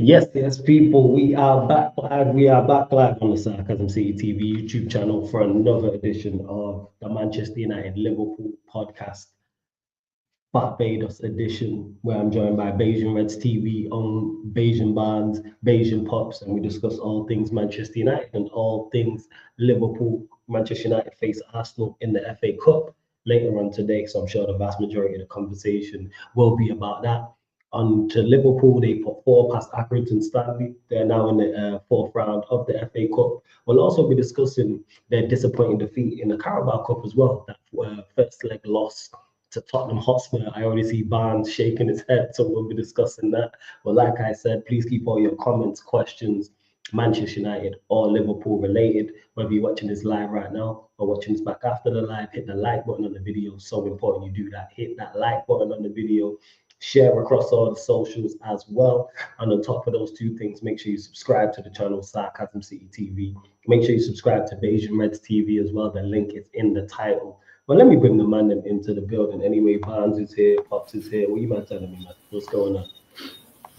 Yes, people. We are back live. We are back live on the Sarcasm City TV YouTube channel for another edition of the Manchester United Liverpool podcast, Barbados edition, where I'm joined by Bayesian Reds TV on Bayesian Barnes, Bayesian Pops, and we discuss all things Manchester United and all things Liverpool. Manchester United face Arsenal in the FA Cup later on today, so I'm sure the vast majority of the conversation will be about that. On to Liverpool, they put four past Accrington Stanley. They're now in the fourth round of the FA Cup. We'll also be discussing their disappointing defeat in the Carabao Cup as well. That first leg loss to Tottenham Hotspur. I already see Barnes shaking his head, so we'll be discussing that. But like I said, please keep all your comments, questions, Manchester United or Liverpool related, whether you're watching this live right now or watching this back after the live. Hit the like button on the video. So important you do that. Hit that like button on the video. Share across all the socials as well. And on top of those two things, make sure you subscribe to the channel Sarcasm City TV. Make sure you subscribe to Bayesian Reds TV as well. The link is in the title. Well, let me bring the man into the building. Anyway, Barnes is here, Pops is here. What you man telling me, man? What's going on?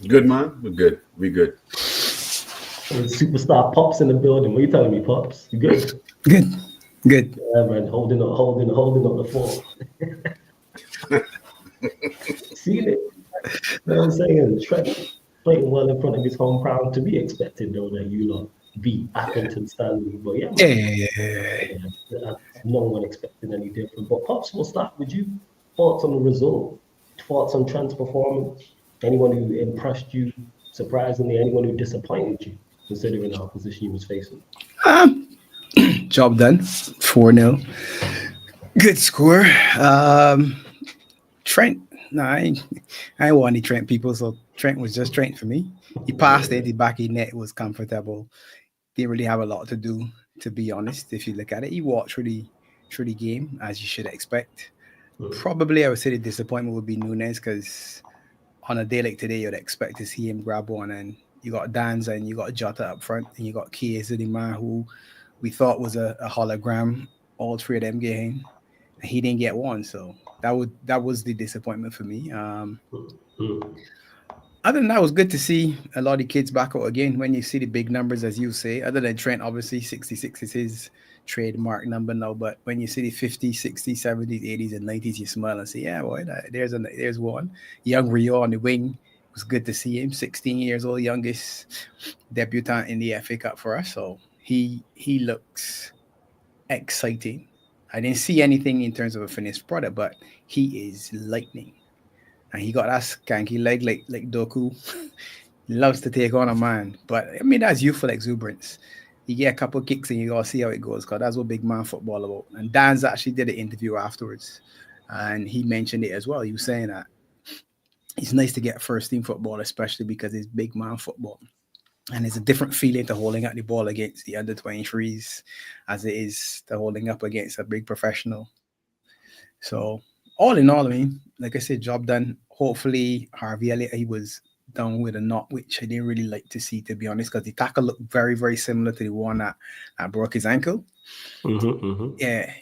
Good, man. We're good. We good. Superstar Pops in the building. What you telling me, Pops? You good? Good. Yeah, man. Holding up the fort. See it? You know what I'm saying? Trent playing well in front of his home crowd, to be expected, though, that you lot beat Accrington Stanley. But yeah, no one expected any different. But Pops, we'll start with you. Thoughts on the result? Thoughts on Trent's performance? Anyone who impressed you surprisingly? Anyone who disappointed you, considering the opposition you was facing? Job done. 4-0. Good score. Trent, no, I want any Trent people, so Trent was just Trent for me. He passed it, the back of the net was comfortable. Didn't really have a lot to do, to be honest, if you look at it. He walked through the game, as you should expect. Probably, I would say the disappointment would be Nunes, because on a day like today, you'd expect to see him grab one, and you got Danza and you got Jota up front, and you got Chiesa, the man who we thought was a hologram. All three of them getting, and he didn't get one, so that was the disappointment for me. Other than that, it was good to see a lot of the kids back out again. When you see the big numbers, as you say, other than Trent, obviously 66 is his trademark number now. But when you see the 50s, 60s, 70s, 80s, and 90s, you smile and say, yeah, boy, there's one. Young Rio on the wing. It was good to see him. 16 years old, youngest debutant in the FA Cup for us. So he looks exciting. I didn't see anything in terms of a finished product, but he is lightning. And he got that skanky leg like Doku. He loves to take on a man. But, I mean, that's youthful exuberance. You get a couple of kicks and you got to see how it goes, because that's what big man football about. And Dan's actually did an interview afterwards, and he mentioned it as well. He was saying that it's nice to get first-team football, especially because it's big man football. And it's a different feeling to holding up the ball against the under-23s as it is to holding up against a big professional. So, all in all, I mean, like I said, job done. Hopefully, Harvey Elliott, he was down with a knot, which I didn't really like to see, to be honest, because the tackle looked very, very similar to the one that broke his ankle. Yeah.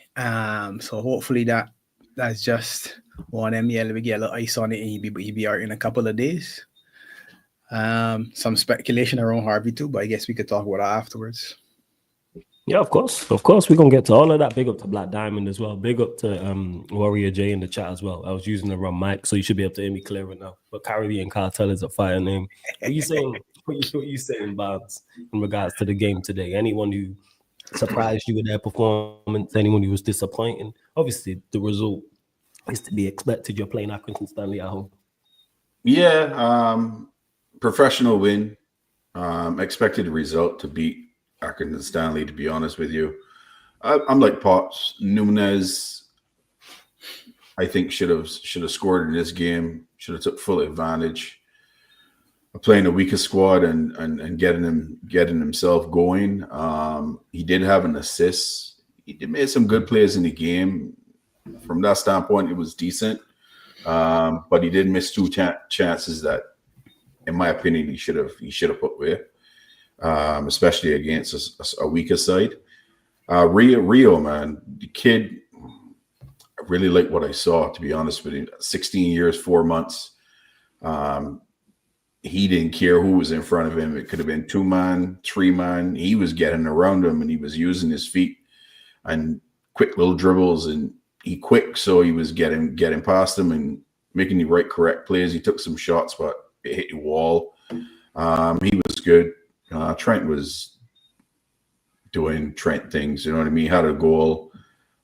So hopefully that's just one of them. Yeah, we get a little ice on it, and he'd be out in a couple of days. Some speculation around Harvey too, but I guess we could talk about that afterwards. Yeah, of course. We're going to get to all of that. Big up to Black Diamond as well. Big up to Warrior J in the chat as well. I was using the wrong mic, so you should be able to hear me clearer now. But Caribbean Cartel is a fire name. What are you saying? What are you saying, Barnes, in regards to the game today? Anyone who surprised you with their performance? Anyone who was disappointing? Obviously, the result is to be expected. You're playing Accrington Stanley at home. Yeah, professional win. Expected result to beat Accrington Stanley, to be honest with you. I'm like Pops. Nunes, I think should have scored in this game. Should have took full advantage of playing a weaker squad and getting himself going. He did have an assist. He did make some good plays in the game. From that standpoint, it was decent. But he did miss two chances that, in my opinion, he should have put away. Especially against a weaker side. Rio, man, the kid, I really like what I saw, to be honest with you. 16 years, 4 months. he didn't care who was in front of him. It could have been 2-man, 3-man. He was getting around him, and he was using his feet and quick little dribbles, and he quick, so he was getting past him and making the correct plays. He took some shots, but it hit the wall. He was good. Trent was doing Trent things, you know what I mean? Had a goal,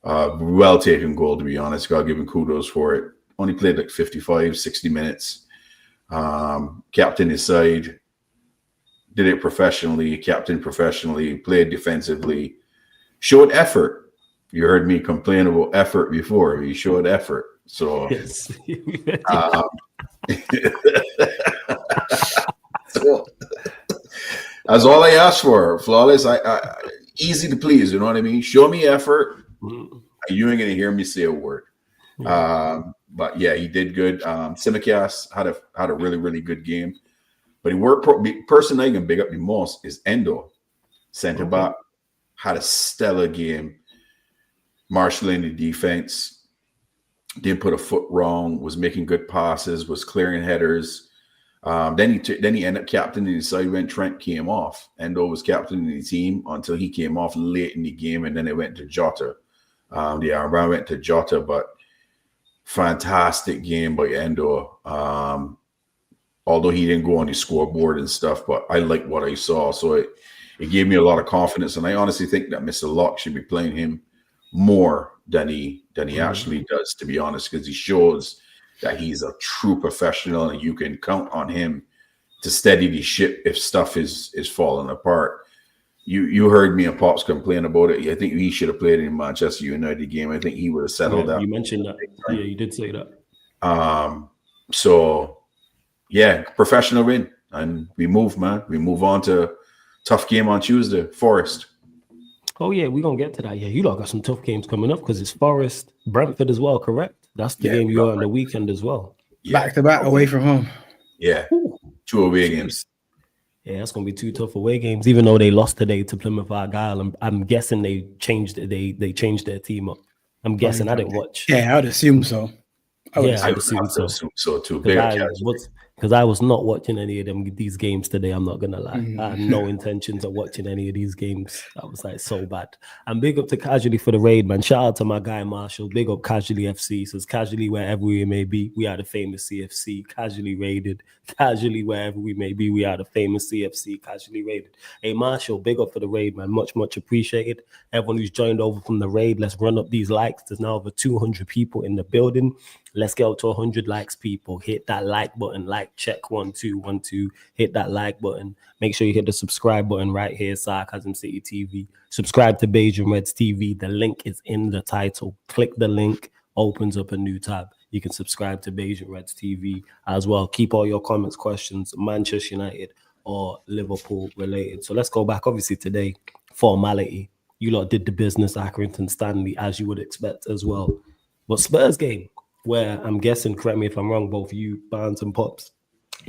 well taken goal, to be honest. Gotta give him kudos for it. Only played like 55, 60 minutes. Captain his side, did it professionally, captained professionally, played defensively, showed effort. You heard me complain about effort before. He showed effort. So, Yes. So that's all I asked for. Flawless. I easy to please. You know what I mean? Show me effort. You ain't gonna hear me say a word. But yeah, he did good. Simicast had a really, really good game. But he worked. Person I can big up the most is Endo, center back. Had a stellar game. Marshalling the defense. Didn't put a foot wrong. Was making good passes. Was clearing headers. Then he ended up captaining the side when Trent came off. Endo was captaining the team until he came off late in the game, and then it went to Jota. The armband went to Jota, but fantastic game by Endo. Although he didn't go on the scoreboard and stuff, but I like what I saw. So it gave me a lot of confidence, and I honestly think that Mr. Locke should be playing him more than he actually does, to be honest, because he shows that he's a true professional, and you can count on him to steady the ship if stuff is falling apart. You heard me and Pops complain about it. I think he should have played in Manchester United game. I think he would have settled that. You mentioned that. Yeah, you did say that. So yeah, professional win, and we move, man. We move on to tough game on Tuesday, Forest. Oh yeah, we're gonna get to that. Yeah, you lot got some tough games coming up because it's Forest, Brentford as well, correct? That's the game you're on the weekend as well. Back to back away from home. Yeah. 2 away games. Yeah, that's gonna be 2 tough away games. Even though they lost today to Plymouth Argyle, I'm guessing they changed it. They changed their team up. I'm guessing. I didn't watch. Yeah, I would assume so. I would assume so too. Because I was not watching any of these games today. I'm not gonna lie. I had no intentions of watching any of these games. I was like so bad. And big up to Casually for the raid, man. Shout out to my guy Marshall. Big up Casually FC. Says casually wherever we may be, we are the famous CFC. Casually raided. Casually wherever we may be, we are the famous CFC. Casually raided. Hey Marshall, big up for the raid, man. Much appreciated. Everyone who's joined over from the raid, let's run up these likes. There's now over 200 people in the building. Let's get up to 100 likes, people. Hit that like button. Like, check 1 2 1 2. Hit that like button. Make sure you hit the subscribe button right here, Sarcasm City TV. Subscribe to Beijing Reds TV. The link is in the title. Click the link, opens up a new tab. You can subscribe to Beijing Reds TV as well. Keep all your comments, questions, Manchester United or Liverpool related. So let's go back. Obviously today, formality. You lot did the business, Accrington, Stanley, as you would expect as well. But Spurs game, where I'm guessing, correct me if I'm wrong, both you, Barnes and Pops,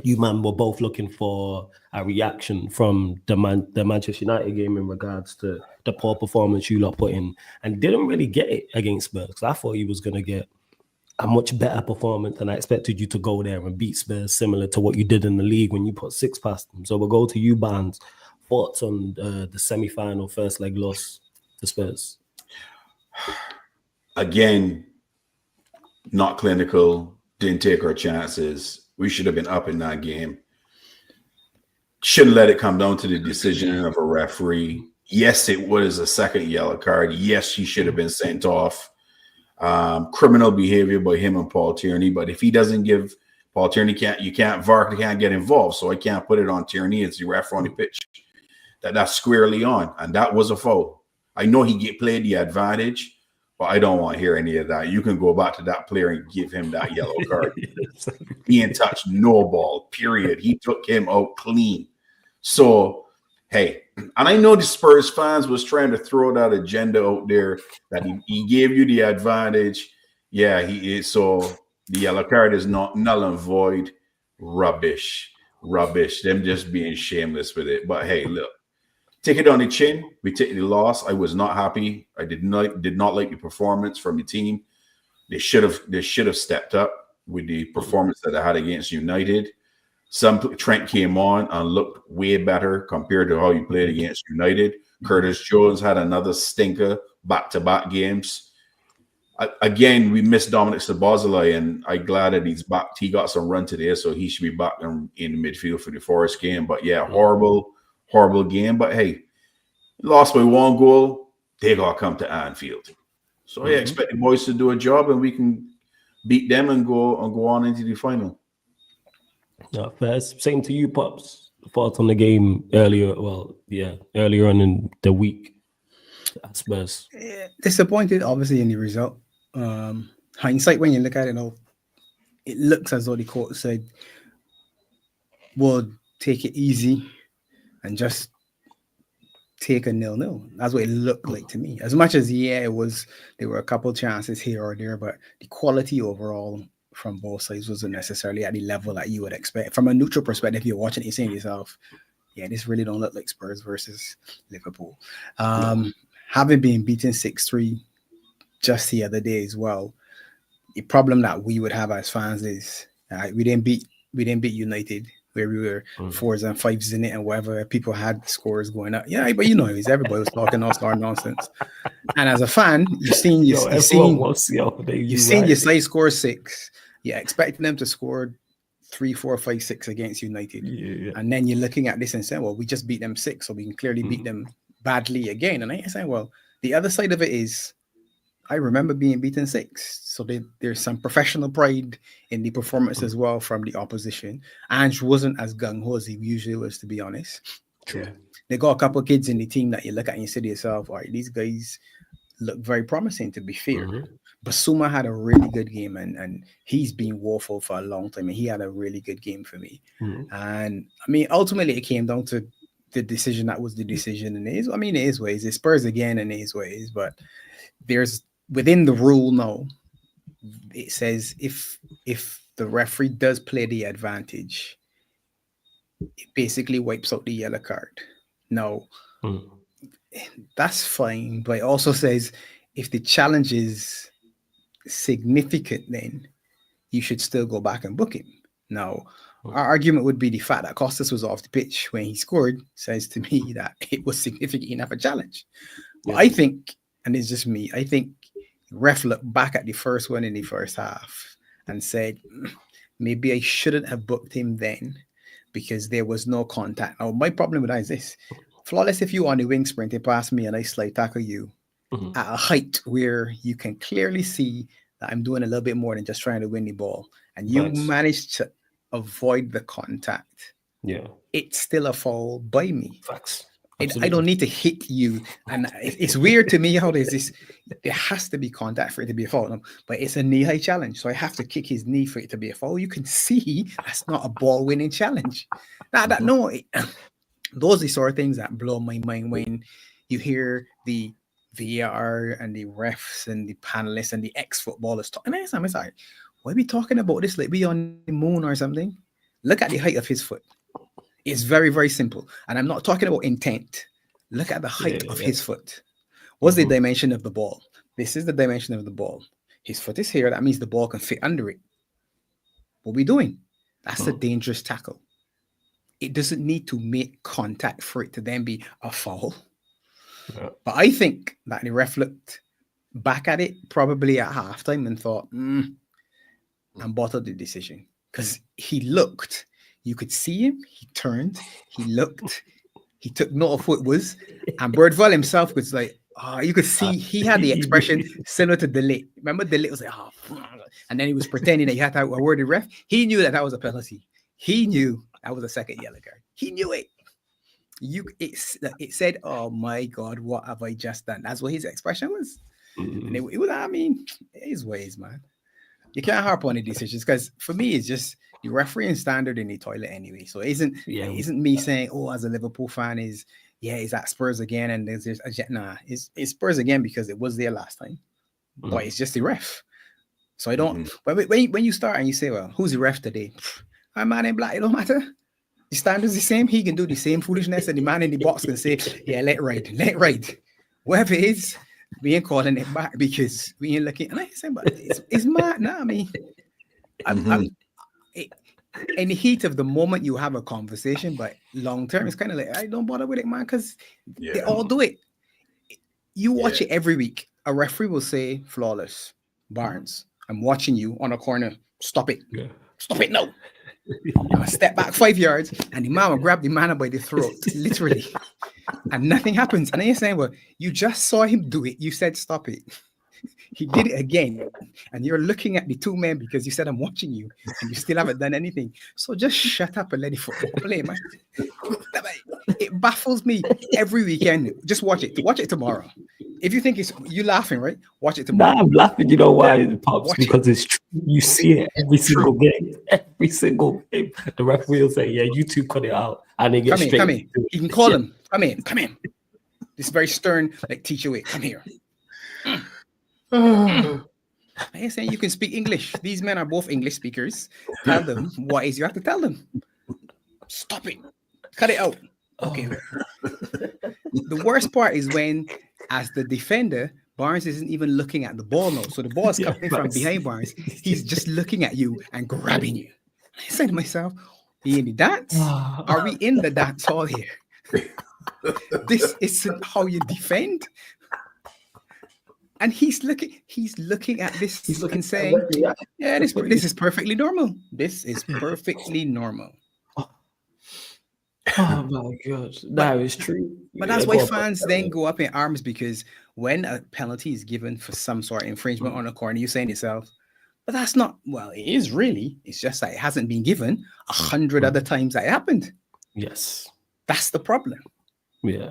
you man were both looking for a reaction from the Manchester United game in regards to the poor performance you lot put in, and didn't really get it against Spurs. Because I thought he was going to get a much better performance, and I expected you to go there and beat Spurs similar to what you did in the league when you put 6 past them. So we'll go to you, Barnes. Thoughts on the semi-final first leg loss to Spurs? Again, not clinical, didn't take our chances. We should have been up in that game. Shouldn't let it come down to the decision of a referee. Yes, it was a second yellow card. Yes, he should have been sent off. Criminal behavior by him and Paul Tierney. But if he doesn't give Paul Tierney, VAR can't get involved. So I can't put it on Tierney. It's the ref on the pitch. That's squarely on. And that was a foul. I know he played the advantage, but I don't want to hear any of that. You can go back to that player and give him that yellow card. He ain't touched no ball, period. He took him out clean. So, hey, and I know the Spurs fans was trying to throw that agenda out there that he gave you the advantage. Yeah, he is. So the yellow card is not null and void. Rubbish. Them just being shameless with it. But hey, look. Take it on the chin. We take the loss. I was not happy. I did not like the performance from the team. They should have stepped up with the performance that I had against United. Trent came on and looked way better compared to how he played against United. Curtis Jones had another stinker back-to-back games. Again, we missed Dominic Szoboszlai, and I'm glad that he's back. He got some run today, so he should be back in the midfield for the Forest game. But yeah, horrible game. But hey, lost by 1 goal. They got to come to Anfield. So yeah, expect the boys to do a job, and we can beat them and go on into the final. Yeah, first, same to you, Pops. Thoughts on the game earlier? Well, yeah, earlier on in the week at Spurs. Disappointed, obviously, in the result. Hindsight, when you look at it now, it looks as though the coach said, "We'll take it easy and just take a 0-0." That's what it looked like to me. As much as there were a couple chances here or there, but the quality overall from both sides wasn't necessarily at the level that you would expect. From a neutral perspective, you're watching it, you're saying to yourself, yeah, this really don't look like Spurs versus Liverpool. Having been beaten 6-3 just the other day as well, the problem that we would have as fans is we didn't beat United, where we were 4s and 5s in it and whatever. People had scores going up. Yeah, but everybody was talking all star nonsense. And as a fan, you've seen your side score 6. You're expecting them to score 3, 4, 5, 6 against United. Yeah. And then you're looking at this and saying, well, we just beat them 6, so we can clearly beat them badly again. And I'm saying, well, the other side of it is, I remember being beaten 6. So there's some professional pride in the performance as well from the opposition. Ange wasn't as gung-ho as he usually was, to be honest. True. They got a couple of kids in the team that you look at and you say to yourself, all right, these guys look very promising, to be fair. Basuma had a really good game, and he's been woeful for a long time, and he had a really good game for me. And I mean, ultimately, it came down to the decision that was the decision, and it is what it is. It's Spurs again, and it is what it is. But there's within the rule now, it says if the referee does play the advantage, it basically wipes out the yellow card. Now, that's fine, but it also says if the challenge is significant, then you should still go back and book him. Now, our argument would be the fact that Costas was off the pitch when he scored says to me that it was significant enough a challenge. But I think, and it's just me, I think ref looked back at the first one in the first half and said, maybe I shouldn't have booked him then because there was no contact. Now, my problem with that is this. Flawless if you on the wing sprinting past me and I slide tackle you at a height where you can clearly see that I'm doing a little bit more than just trying to win the ball, and you managed to avoid the contact, it's still a foul by me. Facts. I don't need to hit you. And it's weird to me how there's this, there has to be contact for it to be a foul. But it's a knee-high challenge, so I have to kick his knee for it to be a foul. You can see that's not a ball-winning challenge. Those are the sort of things that blow my mind when you hear the VAR and the refs and the panelists and the ex-footballers talking. And I'm sorry, why are we talking about this like we on the moon or something? Look at the height of his foot. It's very, very simple. And I'm not talking about intent. Look at the height of his foot. What's the dimension of the ball? This is the dimension of the ball. His foot is here. That means the ball can fit under it. What are we doing? That's a dangerous tackle. It doesn't need to make contact for it to then be a foul. Yeah. But I think that the ref looked back at it probably at halftime and thought, and bottled the decision. Because he looked, you could see him, he turned, he looked, he took note of what it was, and Birdwell himself was like, you could see he had the expression similar to Delete. Remember, Delete was like, and then he was pretending that he had to award the ref. He knew that was a penalty. He knew that was a second yellow card. He knew it. It said, "Oh my God, what have I just done?" That's what his expression was. And it was, I mean, it is ways, man. You can't harp on the decisions because for me, it's just the refereeing standard in the toilet anyway. So it isn't me saying, "Oh, as a Liverpool fan, is that Spurs again?" And there's it's Spurs again because it was there last time, but it's just the ref. So I don't. When you start and you say, "Well, who's the ref today?" My man in black, it don't matter. The standard's the same. He can do the same foolishness, and the man in the box can say, "Yeah, let it ride." Whatever it is, we ain't calling it back because we ain't looking. And I say, but it's mad. No, I mean, in the heat of the moment, you have a conversation, but long term, it's kind of like, I don't bother with it, man, because they all do it. You watch it every week. A referee will say, flawless, Barnes, I'm watching you on a corner. Stop it. Yeah. Stop it now. I step back 5 yards, and the man will grab the man by the throat, literally. And nothing happens. And then you're saying, well, you just saw him do it. You said, stop it. He did it again. And you're looking at the two men because you said, I'm watching you. And you still haven't done anything. So just shut up and let the football play, man. It baffles me every weekend. Just watch it. Watch it tomorrow. If you think you laughing, right? Watch it tomorrow. Nah, I'm laughing. You know why, Pops? Because it's true. You see it every single game. Every single game. The referee will say, yeah, you two cut it out. And they get straight. Come here. You can call him. Come in. This very stern, like, teacher way. Come here. I ain't saying you can speak English. These men are both English speakers. Tell them what is you have to tell them. Stop it. Cut it out. Okay. The worst part is when, as the defender, Barnes isn't even looking at the ball now. So the ball is coming from behind Barnes. He's just looking at you and grabbing you. I said to myself, we in the dance? Are we in the dance hall here? This isn't how you defend. And he's looking at this and saying, yeah, this is perfectly normal. This is perfectly normal. Oh my God, that is true. But that's why fans then go up in arms, because when a penalty is given for some sort of infringement on a corner, you're saying to yourself, but that's not, well, it is really. It's just that it hasn't been given 100 other times that it happened. Yes. That's the problem. Yeah.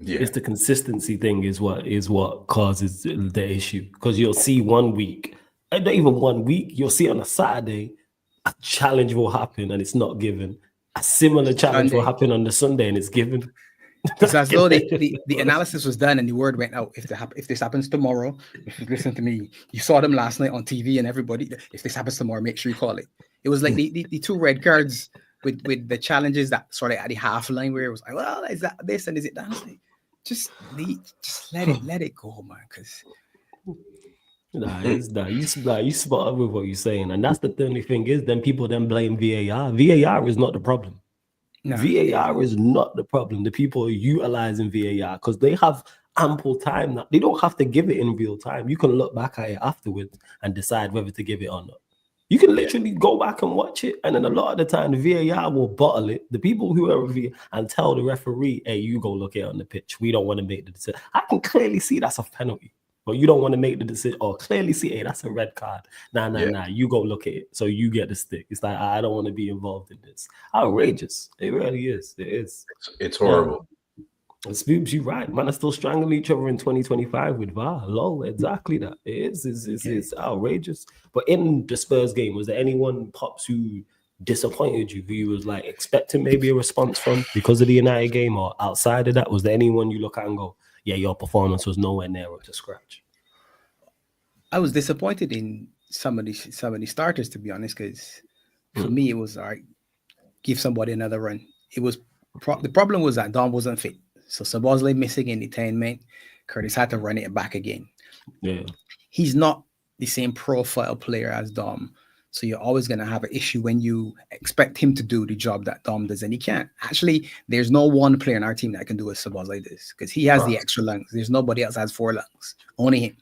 It's the consistency thing is what causes the issue. Because you'll see 1 week, and not even 1 week, you'll see on a Saturday, a challenge will happen and it's not given. A similar challenge will happen on the Sunday and it's given. It's as though the analysis was done and the word went out. If this happens tomorrow, listen to me. You saw them last night on TV and everybody, if this happens tomorrow, make sure you call it. It was like the two red cards with the challenges that sort of at the half line where it was like, well, is that this and is it that? Like, just let it go, man. Because you spot up with what you're saying, and that's the only thing is then people then blame VAR. VAR is not the problem. No. VAR is not the problem. The people are utilizing VAR because they have ample time now. They don't have to give it in real time. You can look back at it afterwards and decide whether to give it or not. You can literally go back and watch it, and then a lot of the time the VAR will bottle it. The people who are VAR and tell the referee, "Hey, you go look it on the pitch. We don't want to make the decision." I can clearly see that's a penalty, but you don't want to make the decision, or clearly see, "Hey, that's a red card." Nah. You go look at it, so you get the stick. It's like I don't want to be involved in this. Outrageous! It really is. It is. It's horrible. You're right. Man, are still strangling each other in 2025 with VAR. Lol, exactly that. It is. It's outrageous. But in the Spurs game, was there anyone, Pops, who disappointed you, who you was like expecting maybe a response from because of the United game, or outside of that? Was there anyone you look at and go, yeah, your performance was nowhere near up to scratch? I was disappointed in some of the starters, to be honest, because for me it was all right, give somebody another run. It was the problem was that Dom wasn't fit. So Szoboszlai missing in the 10 men, Curtis had to run it back again. Yeah. He's not the same profile player as Dom. So you're always going to have an issue when you expect him to do the job that Dom does, and he can't. Actually, there's no one player in our team that can do what Szoboszlai does, because he has the extra lungs. There's nobody else has 4 lungs. Only him.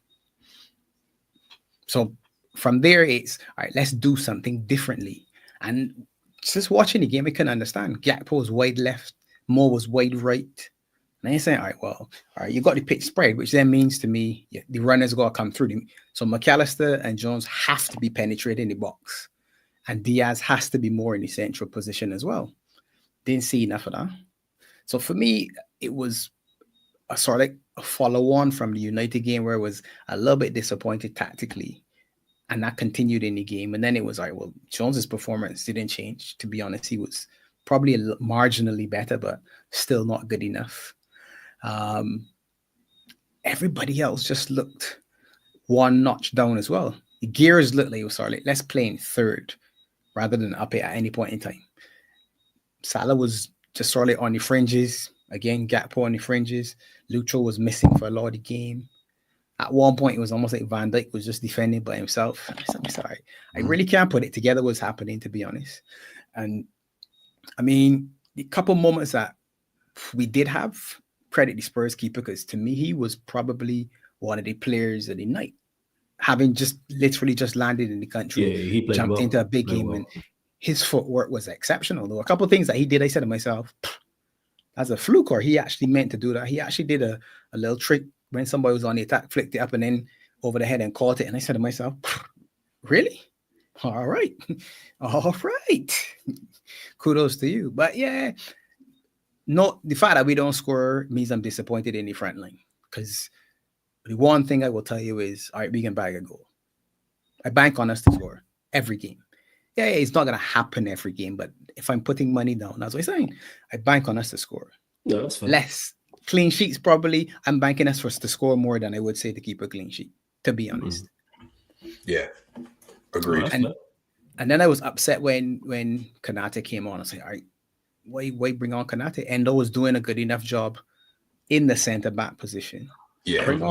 So from there, it's, all right, let's do something differently. And just watching the game, I can understand. Gakpo was wide left. Mo was wide right. And you're saying, all right, you got the pitch spread, which then means to me, the runners got to come through them. So McAllister and Jones have to be penetrating the box. And Diaz has to be more in the central position as well. Didn't see enough of that. So for me, it was a sort of like a follow-on from the United game where it was a little bit disappointed tactically. And that continued in the game. And then it was all right, well, Jones's performance didn't change. To be honest, he was probably marginally better, but still not good enough. Everybody else just looked one notch down as well. The gears looked like it was sort of like, let's play in third rather than up it at any point in time. Salah was just sort of like on the fringes. Again, Gakpo on the fringes. Lucho was missing for a lot of the game. At one point, it was almost like Van Dijk was just defending by himself. I said, I'm sorry. I really can't put it together what's happening, to be honest. And I mean, the couple moments that we did have, credit the Spurs keeper, because to me, he was probably one of the players of the night, having just literally just landed in the country, he played jumped well. into a big game, and his footwork was exceptional. Though a couple of things that he did, I said to myself, as a fluke, or he actually meant to do that. He actually did a little trick when somebody was on the attack, flicked it up and then over the head and caught it. And I said to myself, really? All right. All right. Kudos to you. But yeah, no, the fact that we don't score means I'm disappointed in the front line. Because the one thing I will tell you is, all right, we can bag a goal. I bank on us to score every game. Yeah, it's not going to happen every game, but if I'm putting money down, that's what I'm saying. I bank on us to score. No, that's fine. Less. Clean sheets, probably. I'm banking us for us to score more than I would say to keep a clean sheet, to be honest. Yeah. Agreed. And then I was upset when Konate came on. I was like, all right, why bring on Konate? Endo was doing a good enough job in the centre-back position. Yeah. Bring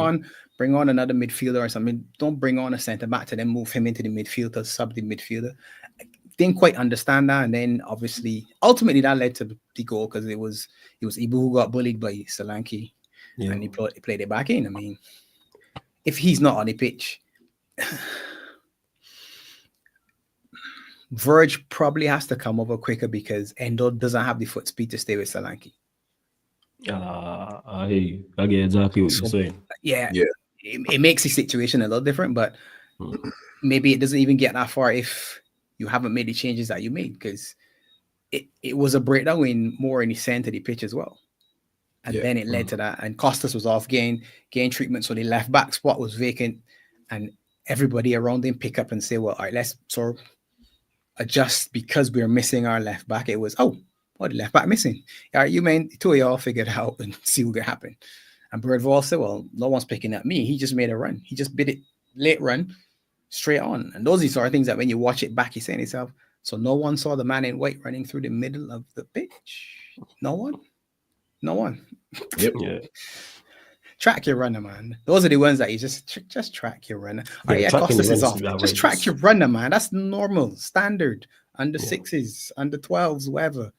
on another midfielder or something. Don't bring on a centre-back to then move him into the midfield to sub the midfielder. I didn't quite understand that. And then obviously, ultimately that led to the goal because it was Ibu who got bullied by Solanke and he played it back in. I mean, if he's not on the pitch, Verge probably has to come over quicker because Endo doesn't have the foot speed to stay with Solanke. I hear you. I get exactly what you're saying. Yeah. It makes the situation a little different, but maybe it doesn't even get that far if you haven't made the changes that you made, because it was a breakdown in the center of the pitch as well. And then it led to that. And Costas was off, gain treatment, so the left back spot was vacant, and everybody around him pick up and say, well, all right, let's sort of adjust because we're missing our left back. It was, the left back missing. All right, you mean two of y'all figure it out and see what can happen. And Birdwall said, well, no one's picking at me. He just made a run. He just bid it late run straight on. And those are the sort of things that when you watch it back, you say to yourself, so no one saw the man in white running through the middle of the pitch. No one. Yep. Yeah. Track your runner, man. Those are the ones that you just track your runner. Costas is off. Just track your runner, man. That's normal, standard. Under sixes, under 12s, whatever.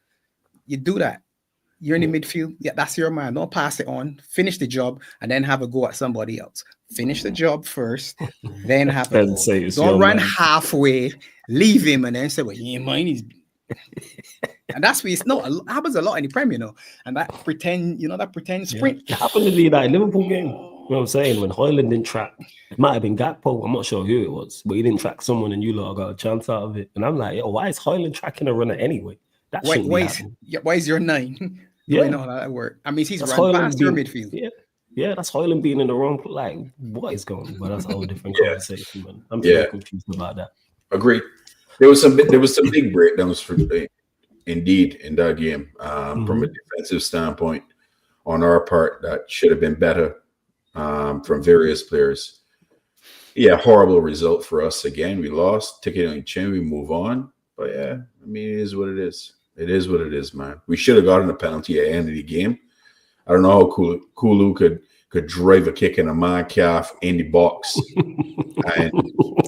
You do that. You're in the midfield. Yeah, that's your man. Don't pass it on. Finish the job and then have a go at somebody else. Finish the job first, then have a go. Don't run halfway, leave him, and then say, well, he ain't mine. He's... And that's what it happens a lot in the Premier, and that pretend sprint. It happened in the United Liverpool game. You know what I'm saying? When Højlund didn't track, it might have been Gakpo. I'm not sure who it was, but he didn't track someone, and you lot got a chance out of it. And I'm like, why is Højlund tracking a runner anyway? That shouldn't be happening. Why is your 9? Yeah, I know how that works. I mean, he's run past your midfield. Yeah, that's Højlund being in the wrong. Like, what is going on? But that's a whole different conversation, man. I'm so confused about that. Agreed. There was some big breakdowns for indeed in that game from a defensive standpoint on our part that should have been better from various players. Yeah, horrible result for us again. We lost. Take it on the chin. We move on. But yeah, I mean, it is what it is. It is what it is, man. We should have gotten a penalty at the end of the game. I don't know how Kulu could drive a kick in a man calf in the box. And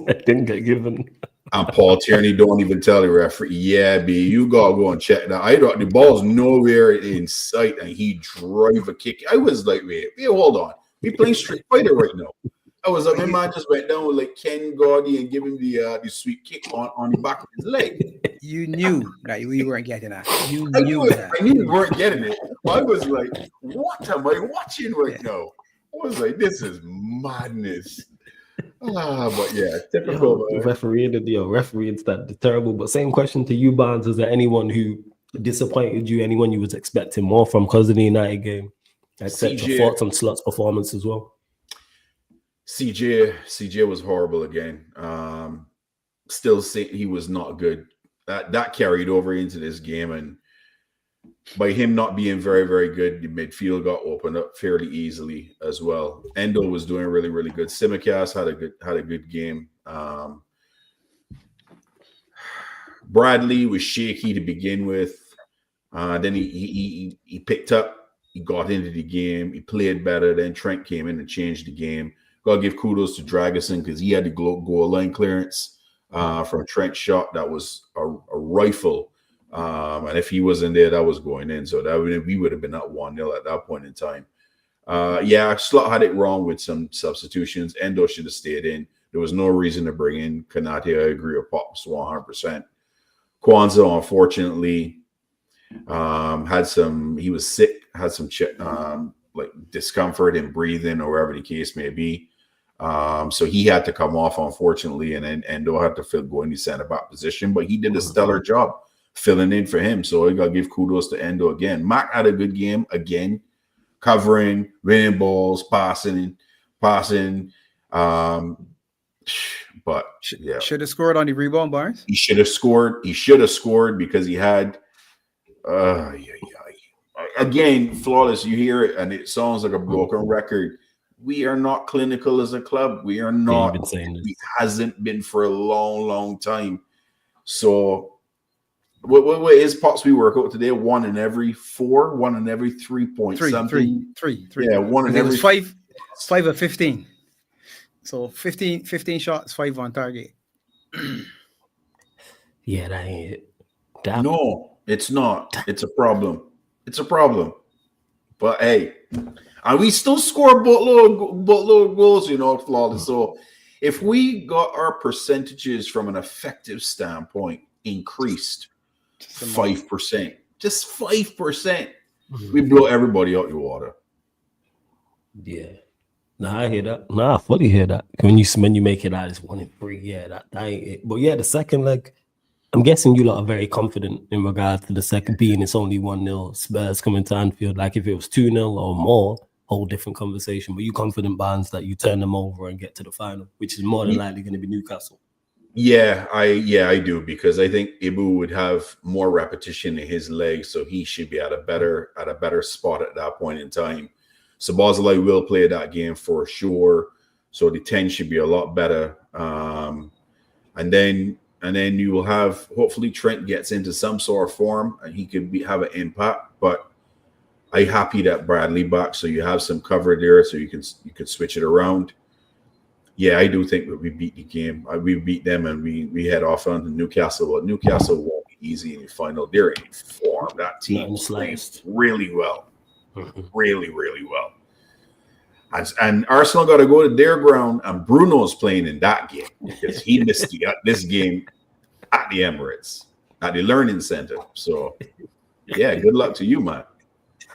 it didn't get given. And Paul Tierney don't even tell the referee, you gotta go and check that. I thought the ball's nowhere in sight and he drive a kick. I was like, wait, hold on. We playing Street Fighter right now. I was like, my man just went down with like Ken Gordy and give him the sweet kick on the back of his leg. You knew that you weren't getting that. I knew you weren't getting it. I was like, what am I watching right now? I was like, this is madness. But yeah, typical. Refereeing that terrible. But same question to you, Barnes. Is there anyone who disappointed you? Anyone you was expecting more from because of the United game? Except your thoughts on Slot's performance as well. CJ was horrible again. Still say he was not good. That carried over into this game, and by him not being very, very good, the midfield got opened up fairly easily as well. Endo was doing really, really good. Tsimikas had a good game. Bradley was shaky to begin with. Then he picked up. He got into the game. He played better. Then Trent came in and changed the game. Got to give kudos to Dragusin because he had the goal line clearance from Trent's shot. That was a rifle. And if he wasn't there, that was going in. So we would have been at 1-0 at that point in time. Slot had it wrong with some substitutions. Endo should have stayed in. There was no reason to bring in Konate. I agree with Pops 100%. Kwanzaa, unfortunately, he was sick, had some like discomfort in breathing or wherever the case may be. So he had to come off, unfortunately, and then Endo had to go in the center back position. But he did a stellar job filling in for him. So I got to give kudos to Endo again. Mac had a good game again, covering, winning balls, passing. But yeah, should have scored on the rebound, Barnes. He should have scored. He should have scored because he had. Again, flawless. You hear it, and it sounds like a broken record. We are not clinical as a club. We are not. It hasn't been for a long, long time. So, what is Pops we work out today? 1 in every 4, 1 in every 3 points. Three. Yeah, 1 in every 5 of 15. So 15 shots, 5 on target. Yeah, that ain't it. No, it's not. It's a problem. But hey, and we still score boatload goals, flawless. So if we got our percentages from an effective standpoint increased 5%, just 5%, we blow everybody out your water. Yeah. Nah, I hear that. Nah, I fully hear that. When you make it out as 1 in 3, yeah, that ain't it. But yeah, the second leg, I'm guessing you lot are very confident in regards to the second, being it's only 1-0 Spurs coming to Anfield. Like if it was 2-0 or more, whole different conversation. But you confident, Barnes, that you turn them over and get to the final, which is more than likely going to be Newcastle. Yeah, I do, because I think Ibu would have more repetition in his legs, so he should be at a better spot at that point in time. So Bosley will play that game for sure. So the 10 should be a lot better. And then you will have, hopefully Trent gets into some sort of form and he could have an impact. But I'm happy that Bradley back, so you have some cover there, so you could switch it around. Yeah, I do think that we beat the game. We beat them and we head off on to Newcastle. But Newcastle won't be easy in the final. They're in form. That team plays really well. Really, really well. And Arsenal got to go to their ground, and Bruno's playing in that game because he missed this game at the Emirates, at the Learning Center. So, yeah, good luck to you, man.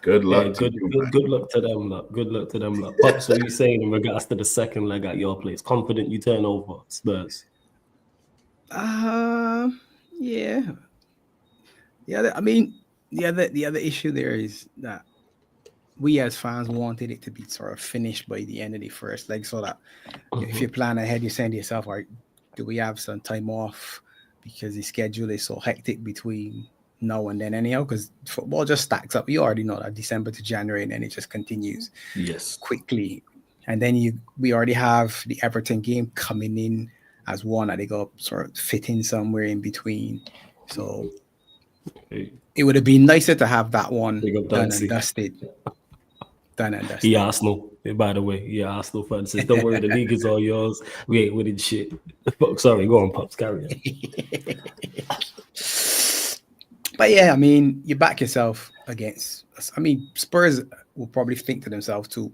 Good luck to you, man. Good luck to them, lot. Good luck to them, lot. Pops, so you saying in regards to the second leg at your place, confident you turn over Spurs? Yeah. I mean, the other issue there is that we as fans wanted it to be sort of finished by the end of the first leg, so that if you plan ahead, you're saying to yourself, all right, do we have some time off because the schedule is so hectic between now and then anyhow, because football just stacks up. You already know that December to January, and then it just continues quickly. And then we already have the Everton game coming in as one that they got sort of fit in somewhere in between. So it would have been nicer to have that one done and dusted. Yeah, Arsenal, by the way. Yeah, Arsenal fans says, don't worry, the league is all yours. We ain't winning shit. Sorry, go on, Pops, carry on. But yeah, I mean, you back yourself against. I mean, Spurs will probably think to themselves too.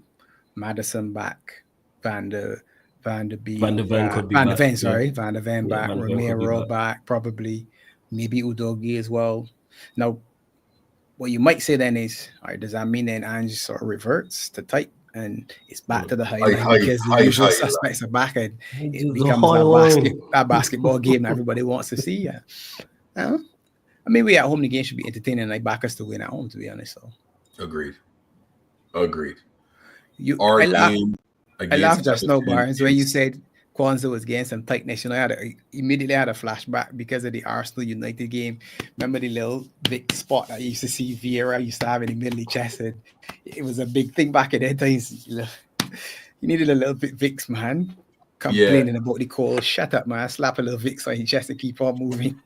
Madison back, Van der Ven back, Romero back, probably, maybe Udogie as well. Now, what you might say then is, all right, does that mean then Ange sort of reverts to type and it's back to the high line because the usual suspects are back and it becomes that basketball game that everybody wants to see? Yeah. I mean, we at home, the game should be entertaining. Like back us to win at home, to be honest. So, agreed. I laughed just now, Barnes, when you said Kwanzaa was getting some tightness. I immediately had a flashback because of the Arsenal United game. Remember the little Vic spot that you used to see Vieira used to have in the middle of the chest? And it was a big thing back in the days. You needed a little bit Vicks, man. Complaining about the call. Shut up, man. Slap a little Vicks on your chest and keep on moving.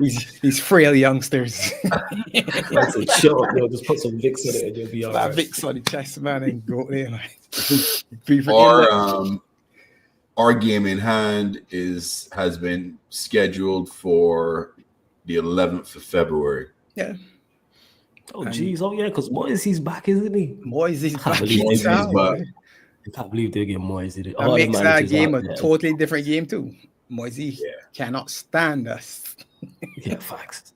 these frail youngsters. I said, shut up, yo, just put some Vicks in it and you'll be all Slap right. Vicks on the chest, man, and go there. Like, Our game in hand has been scheduled for the 11th of February. Yeah. Oh, jeez. Oh, yeah, because Moisey's back, isn't he? Moisey's back. Moisey's back. I can't believe they're getting Moisey. That makes that game a totally different game, too. Moisey cannot stand us. Yeah, facts.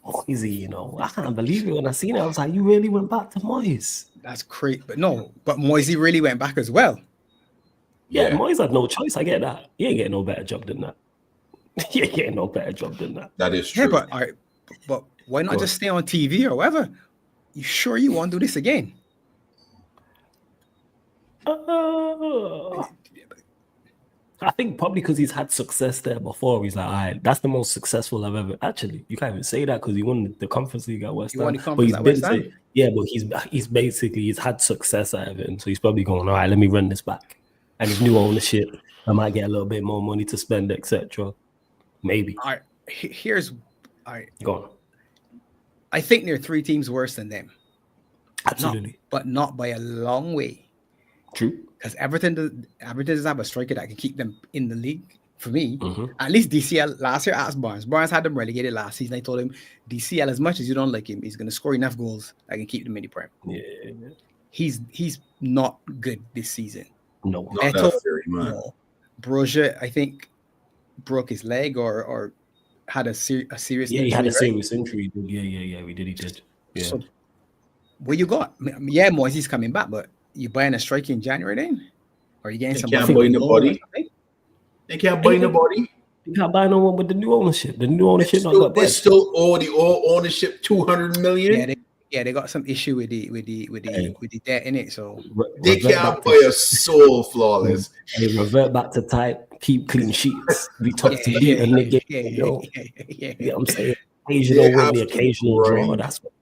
Moisey, you know, I can't believe it. When I seen it, I was like, you really went back to Moyes? That's great. But Moisey really went back as well. Yeah, Moyes had no choice. I get that. He ain't getting no better job than that. He ain't getting no better job than that. That is true. Yeah, but why not just stay on TV or whatever? You sure you want to do this again? I think probably because he's had success there before. He's like, all right, that's the most successful I've ever. Actually, you can't even say that because he won the Conference League at West Ham. But he's had success out of it, and so he's probably going, all right, let me run this back. And his new ownership, I might get a little bit more money to spend, etc. Maybe. All right. Go on. I think there are 3 teams worse than them. Absolutely. But not by a long way. True. Because Everton doesn't have a striker that can keep them in the league. For me, at least DCL last year asked Barnes. Barnes had them relegated last season. I told him, DCL, as much as you don't like him, he's going to score enough goals that can keep them in the Prem. Yeah. He's not good this season. No, not that very much. No. Broja, I think, broke his leg or had a serious injury. Yeah, he had a serious injury. Yeah, he did. Yeah. So, what you got? Yeah, Moisey's coming back, but you buying a striker in January then? Or are you getting some? They can't buy nobody. They can't buy nobody. You can't buy no one with the new ownership. The new ownership they still owe the old ownership 200 million. Yeah, they got some issue with the debt in it, so they can't buy a soul flawless. They revert back to type, keep clean sheets, be top to beat, and they get you know what I'm saying. Occasional win, the occasional draw. That's what.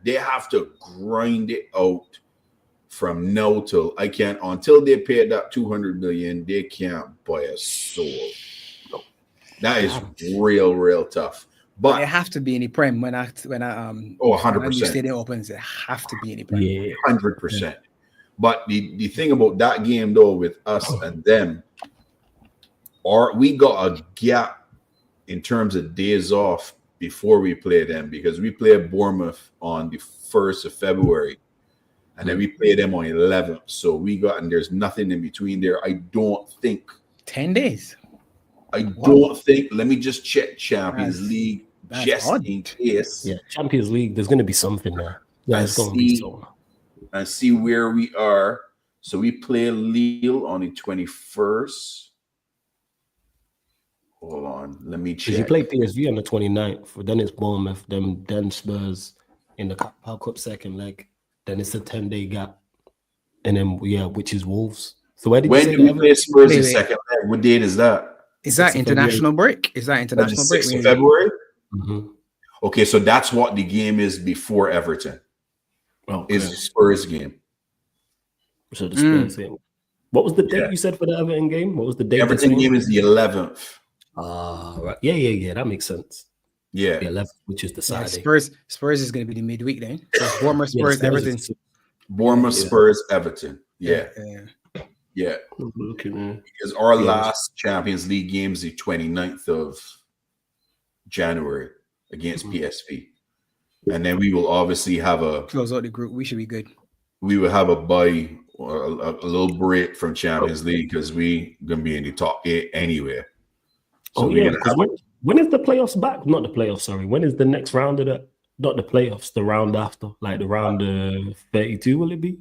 They have to grind it out from now till until they pay that 200 million. They can't buy a soul. No. That is real tough. But they have to be in the Prem when 100%. Stadium opens, they have to be in the Prem. Yeah, 100%. But the thing about that game though, with us and them, we got a gap in terms of days off before we play them, because we play Bournemouth on the 1st of February, and then we play them on 11th. So and there's nothing in between there. I don't think 10 days. Don't think. Let me just check Champions League. Just in case. Yeah, Champions League, there's going to be something there. Yeah, it's going to be so. And see where we are. So we play Lille on the 21st. Hold on, let me check. You play PSV on the 29th, then it's Bournemouth, then Spurs in the Carabao Cup second leg. Then it's a 10-day gap. And then, which is Wolves. So when do we play Spurs in second leg? What date is that? Is that international break? Is that international break? 6th of February? Mm-hmm. Okay, so that's what the game is before Everton. Is the Spurs game. So the Spurs game. What was the date you said for the Everton game? What was the date? Everton game is the 11th. Right. Yeah. That makes sense. Yeah. The 11th, which is the Saturday. Spurs is going to be the midweek then. So Bournemouth, Spurs, Everton. Bournemouth, Spurs, Everton. Yeah. Because our last Champions League game is the 29th of January against PSV. And then we will obviously have close out the group. We should be good. We will have a bye or a little break from Champions League because we're going to be in the top 8 anyway. So when is the playoffs back? Not the playoffs, sorry. When is the next round of that? Not the playoffs, the round after, like the round of 32, will it be?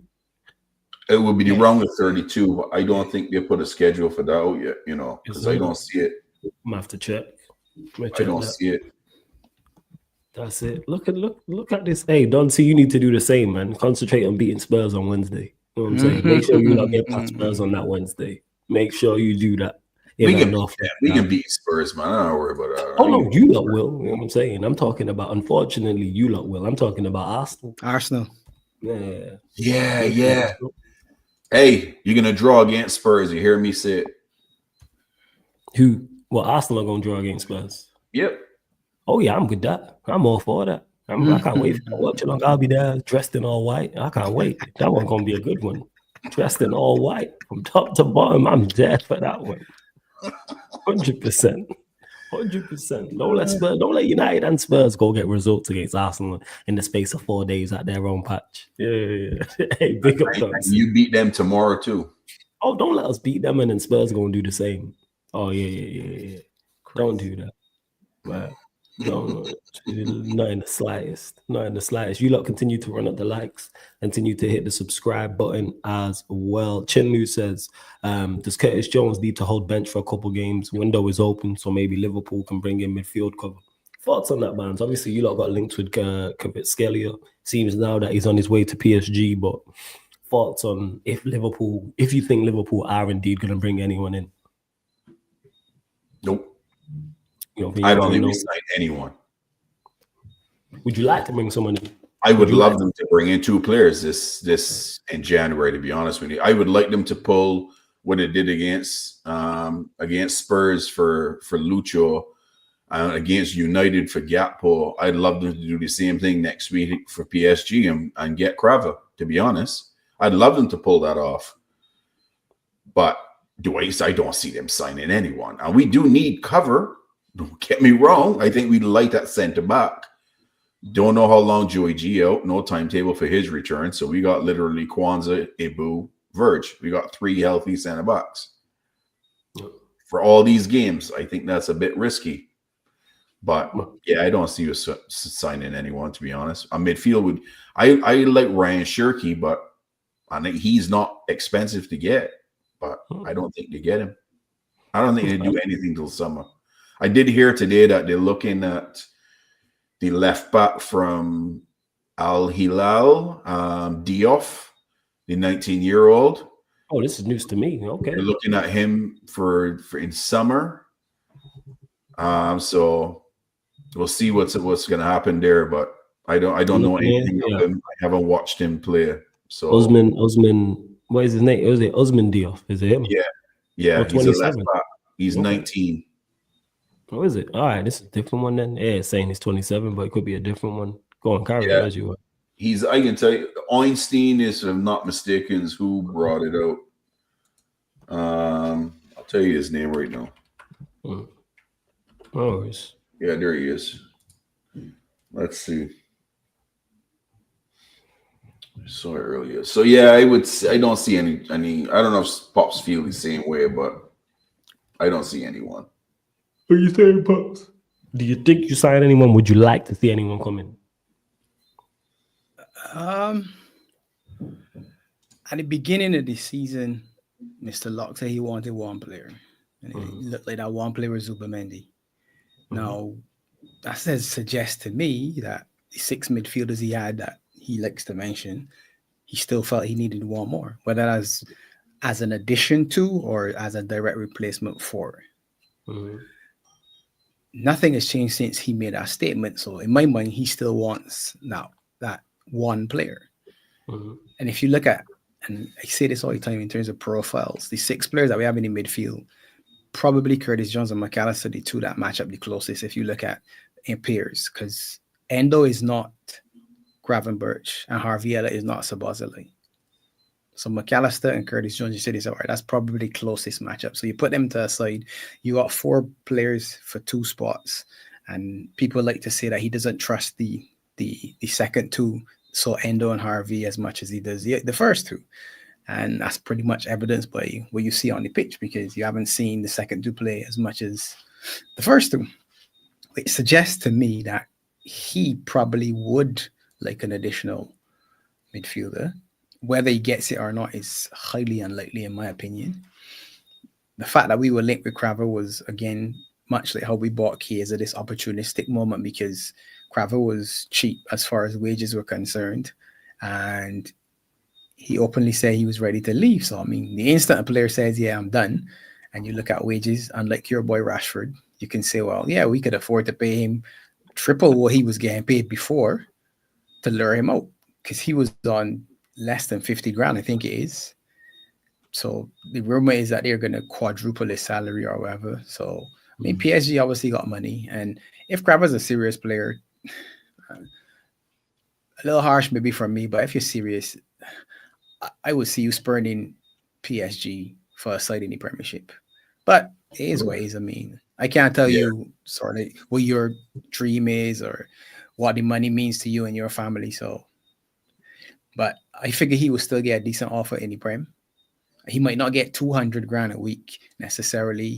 It will be the round of 32, but I don't think they put a schedule for that out yet, because I don't see it. I'm going to have to check. I don't see it. That's it. Look at this. Hey, Dante, you need to do the same, man. Concentrate on beating Spurs on Wednesday. You know what I'm saying? Make sure you not get past Spurs on that Wednesday. Make sure you do that. We can beat Spurs, man. I don't worry about that. Oh, no, you lot will. You know what I'm saying? I'm talking about, unfortunately, you lot will. I'm talking about Arsenal. Yeah. Hey, you're going to draw against Spurs. You hear me say it? Who? Well, Arsenal are going to draw against Spurs. Yep. Oh yeah, I'm with that. I'm all for that. I can't wait for that watch along. I'll be there dressed in all white. I can't wait. That one's gonna be a good one. Dressed in all white from top to bottom. I'm there for that one. 100%. 100%. Don't let United and Spurs go get results against Arsenal in the space of 4 days at their own patch. Yeah. Hey, big up And you beat them tomorrow too. Oh, don't let us beat them and then Spurs gonna do the same. Oh yeah. Don't do that. Right. No, not in the slightest. Not in the slightest. You lot continue to run up the likes, continue to hit the subscribe button as well. Chinlu says, does Curtis Jones need to hold bench for a couple games? Window is open, so maybe Liverpool can bring in midfield cover. Thoughts on that, Barnes? Obviously, you lot got linked with Kvaratskhelia. Seems now that he's on his way to PSG, but thoughts on if you think Liverpool are indeed going to bring anyone in? Nope. I don't think we sign anyone. Would you like to bring someone in? I would love them to bring in 2 players this in January, to be honest with you. I would like them to pull what it did against Spurs for Lucho and against United for Gakpo. I'd love them to do the same thing next week for PSG and get Crava, to be honest. I'd love them to pull that off. But I don't see them signing anyone. And we do need cover. Don't get me wrong. I think we'd like that centre back. Don't know how long Joey G out. No timetable for his return. So we got literally Kwanzaa, Ibu, Verge. We got 3 healthy centre backs. For all these games, I think that's a bit risky. But yeah, I don't see us signing anyone, to be honest. A midfield would. I like Ryan Shirky, but I think he's not expensive to get. But I don't think they get him. I don't think they do anything till summer. I did hear today that they're looking at the left back from Al Hilal, Diop, the 19-year-old. Oh, this is news to me. Okay, they're looking at him for in summer. So we'll see what's going to happen there. But I don't know anything of him. I haven't watched him play. So Osman, what is his name? Was it Osman Diop? Is it him? Yeah. He's a left back. He's 19. Oh, is it? All right, this is a different one then. Yeah, it's saying he's 27, but it could be a different one. Go on, carry it as you were. I can tell you, Einstein is, if I'm not mistaken, is who brought it out. I'll tell you his name right now. Oh, yeah, there he is. Let's see. I saw it earlier. So yeah, I don't see any. I don't know if Pops feel the same way, but I don't see anyone. What are you saying, Pops? Do you think you sign anyone? Would you like to see anyone come in? At the beginning of the season, Mr. Locke said he wanted one player. And it looked like that one player was Zubimendi. Now, that suggests to me that the 6 midfielders he had that he likes to mention, he still felt he needed one more, whether as an addition to or as a direct replacement for. Nothing has changed since he made that statement. So in my mind, he still wants now that one player. And if you look at, and I say this all the time in terms of profiles, the 6 players that we have in the midfield, probably Curtis Jones and McAllister, the 2 that match up the closest if you look at in pairs, because Endo is not Gravenberch and Harvey Elliott is not Sabazali. So McAllister and Curtis Jones, you said is all right. That's probably the closest matchup. So you put them to a side. You got 4 players for 2 spots, and people like to say that he doesn't trust the second 2, so Endo and Harvey, as much as he does the first 2. And that's pretty much evidenced by what you see on the pitch, because you haven't seen the second 2 play as much as the first 2. It suggests to me that he probably would like an additional midfielder. Whether he gets it or not is highly unlikely, in my opinion. The fact that we were linked with Crava was, again, much like how we bought Chiesa, this opportunistic moment, because Crava was cheap as far as wages were concerned. And he openly said he was ready to leave. So, I mean, the instant a player says, yeah, I'm done, and you look at wages, unlike your boy Rashford, you can say, well, yeah, we could afford to pay him triple what he was getting paid before to lure him out, because he was on less than 50 grand, I think it is. So the rumor is that they're going to quadruple his salary or whatever. So I mean, PSG obviously got money, and if Graven's a serious player, a little harsh maybe from me, but if you're serious, I would see you spurning PSG for a side in the Premiership. But it is what it is. I mean, I can't tell you sort of what your dream is or what the money means to you and your family. So, but I figure he will still get a decent offer in the Prem. He might not get 200 grand a week necessarily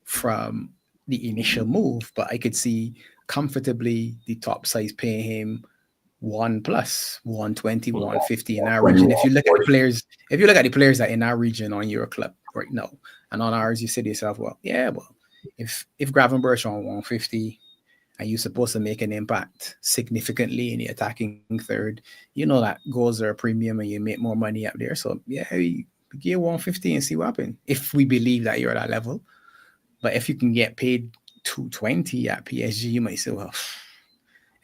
from the initial move, but I could see comfortably the top size paying him 120, 150 in our region. If you look at the players that in our region on your club right now and on ours, you say to yourself, well, if Gravenberch on 150 and you're supposed to make an impact significantly in the attacking third, you know that goals are a premium and you make more money up there. So you give 150 and see what happens if we believe that you're at that level. But if you can get paid 220 at PSG, you might say, well,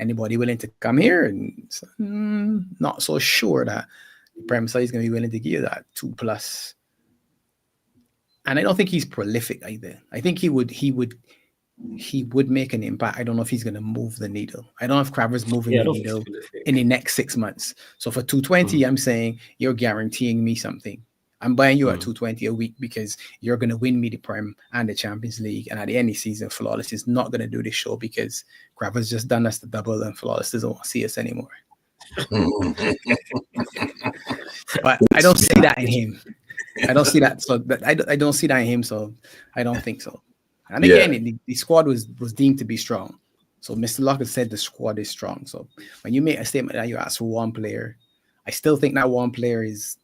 anybody willing to come here? And so, not so sure that the Prem side is going to be willing to give you that 2+. And I don't think he's prolific either. I think he would make an impact. I don't know if he's going to move the needle. I don't know if Crabber's moving the needle in the next 6 months. So for 220, I'm saying you're guaranteeing me something. I'm buying you at 220 a week because you're going to win me the Prem and the Champions League. And at the end of the season, Flawless is not going to do this show because Crabber's just done us the double and Flawless doesn't want to see us anymore. But I don't see that in him. I don't see that. So I don't see that in him. So I don't think so. And again, the squad was deemed to be strong. So Mr. Lockett said the squad is strong. So when you make a statement that you ask for one player, I still think that one player is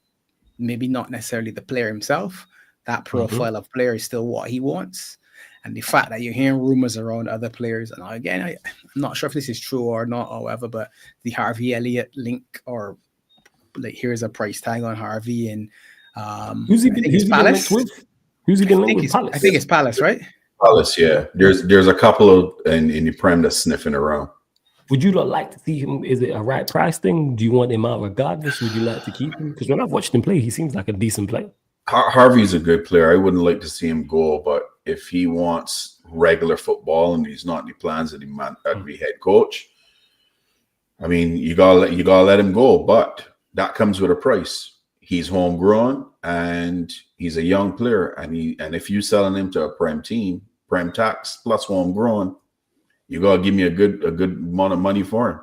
maybe not necessarily the player himself. That profile of player is still what he wants. And the fact that you're hearing rumors around other players, and again, I'm not sure if this is true or not, or whatever, but the Harvey Elliott link, or like here's a price tag on Harvey, and who's he been linked with? Who's he been linked with? Palace? I think it's Palace, right? Palace, yeah. There's a couple of in the Prem that's sniffing around. Would you not like to see him? Is it a right price thing? Do you want him out regardless? Would you like to keep him? Because when I've watched him play, he seems like a decent player. Harvey's a good player. I wouldn't like to see him go, but if he wants regular football and he's not in the plans of the head coach, I mean, you gotta let him go. But that comes with a price. He's homegrown and he's a young player, and if you're selling him to a Prem team, Prem tax plus homegrown, you gotta give me a good amount of money for him.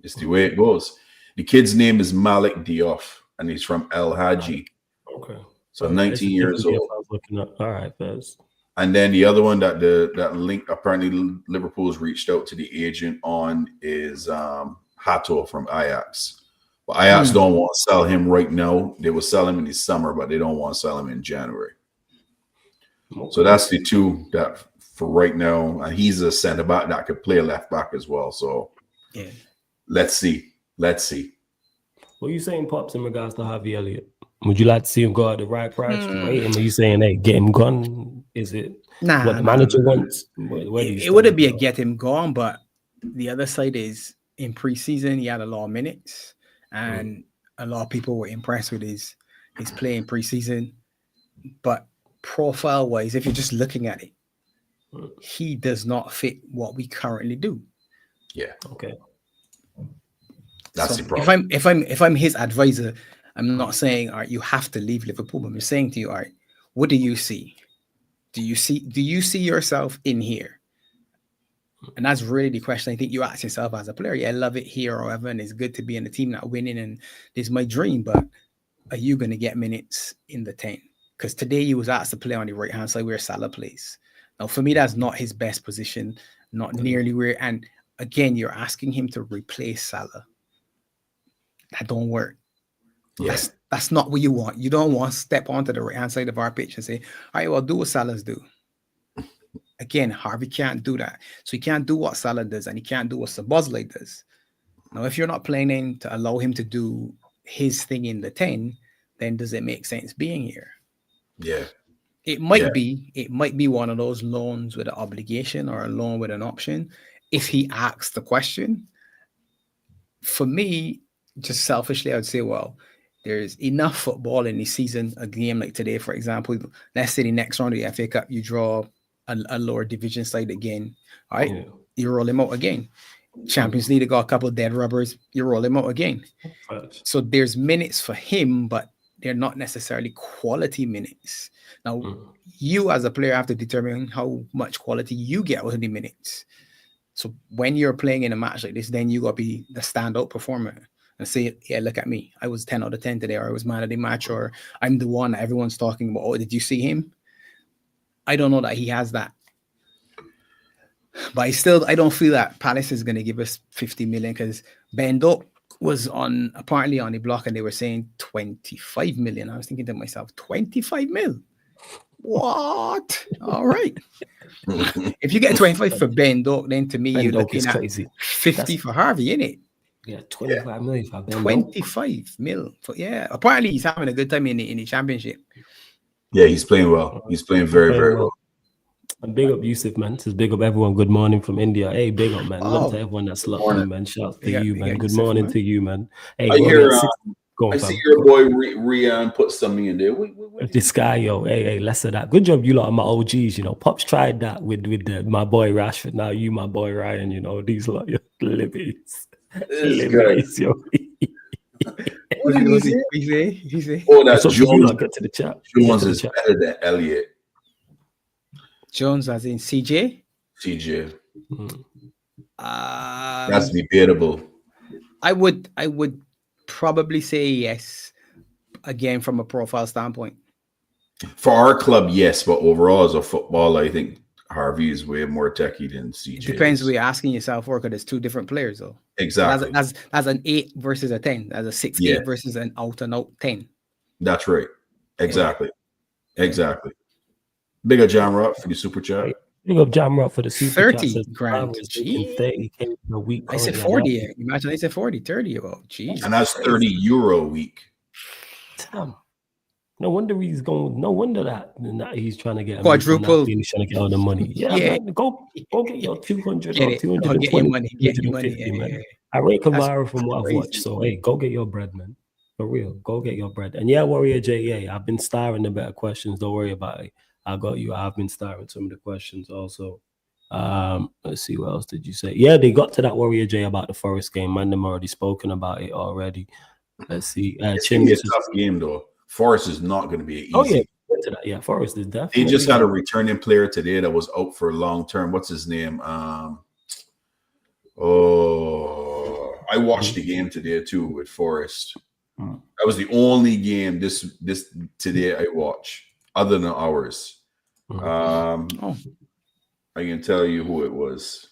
It's the way it goes. The kid's name is Malik Diouf, and he's from El Hadji. Okay. So 19 years old. I was looking up. All right, Fez. And then the other one that link apparently Liverpool's reached out to the agent on is Hato from Ajax. But Ajax don't want to sell him right now. They will sell him in the summer, but they don't want to sell him in January. Okay. So that's the two that for right now. And he's a center back that could play left back as well. So let's see. What are you saying, Pops, in regards to Harvey Elliott? Would you like to see him go at the right price? Wait, and are you saying, hey, get him gone? Is it what the manager wants? It wouldn't be a get him gone, but the other side is in preseason, he had a lot of minutes, and a lot of people were impressed with his play in preseason. But profile-wise, if you're just looking at it, he does not fit what we currently do. Yeah. Okay. That's the problem. If I'm his advisor, I'm not saying, all right, you have to leave Liverpool, but I'm saying to you, all right, what do you see? Do you see yourself in here? And that's really the question I think you ask yourself as a player. Yeah, I love it here or whatever, and it's good to be in a team that winning, and this is my dream, but are you going to get minutes in the 10? Because today you was asked to play on the right-hand side where Salah plays. Now, for me, that's not his best position, not nearly where, and again, you're asking him to replace Salah. That don't work. Yeah. That's not what you want. You don't want to step onto the right-hand side of our pitch and say, all right, well, do what Salah's do. Again, Harvey can't do that. So he can't do what Salah does, and he can't do what Szoboszlai does. Now, if you're not playing in to allow him to do his thing in the 10, then does it make sense being here? Yeah. It might be one of those loans with an obligation or a loan with an option. If he asks the question, for me, just selfishly, I would say, well, there's enough football in the season. A game like today, for example, let's say the next round of the FA Cup, you draw a lower division side again. All right, Yeah. you roll him out again. Champions League, they got a couple of dead rubbers. You roll him out again. Facts. So there's minutes for him, but they're not necessarily quality minutes. Now, you as a player have to determine how much quality you get out of the minutes. So when you're playing in a match like this, then you got to be the standout performer and say, yeah, look at me. I was 10 out of 10 today, or I was man of the match, or I'm the one that everyone's talking about. Oh, did you see him? I don't know that he has that. But I don't feel that Palace is going to give us 50 million, because Ben Doak was apparently on the block and they were saying 25 million. I was thinking to myself, 25 mil? What? All right. If you get 25 for Ben Doak, then to me, Ben you're Doak looking is at crazy. 50 for Harvey, innit? Yeah, 25 million for Ben Doak. 25 mil. Apparently he's having a good time in the championship. Yeah, he's playing well. He's playing very, very well. And big up Yusuf, man. Says big up everyone. Good morning from India. Hey, big up, man. Love to everyone that's locked in, man. Shout out to you, man. Good morning to you, man. Hey, I see your boy Rian put something in there. This guy, yo, hey, less of that. Good job, you lot are my OGs. You know, Pops tried that with my boy Rashford. Now you, my boy Ryan. You know, these lot, your libbies, yo. What did he say? Oh, that's Jones. Get to the chat. Jones is better than Elliott. Jones as in CJ? CJ. That's debatable. I would probably say yes, again, from a profile standpoint. For our club, yes, but overall as a footballer, I think Harvey is way more techie than CJ. It depends who you're asking yourself for, because there's two different players, though. Exactly. So that's an 8 versus a 10. That's a 6-8 versus an out-and-out 10. That's right. Exactly. Big up John Rock for the super chat. Big up John Rock for the super 30 chat. grand. 30K a week. I said 40. Imagine I said 40, 30. Oh, jeez. And that's 30 euro a week. Damn. No wonder he's going. No wonder that he's trying to get quadruple. He's trying to get all the money. Yeah. Man, go get your 200 or 220. Get your money. Get your money. Man. I rate Kamara from what I've watched. So hey, go get your bread, man. For real, go get your bread. And yeah, Warrior J, I've been starring the better questions. Don't worry about it. I got you. I've been starring some of the questions also. Let's see, what else did you say? Yeah, they got to that Warrior J about the Forest game. Man, them already spoken about it already. Let's see. It's gonna be a tough game though. Forest is not going to be easy. Oh yeah, Forest is definitely. They just had a returning player today that was out for long term. What's his name? I watched the game today too with Forest. That was the only game this today I watched, other than ours. I can tell you who it was.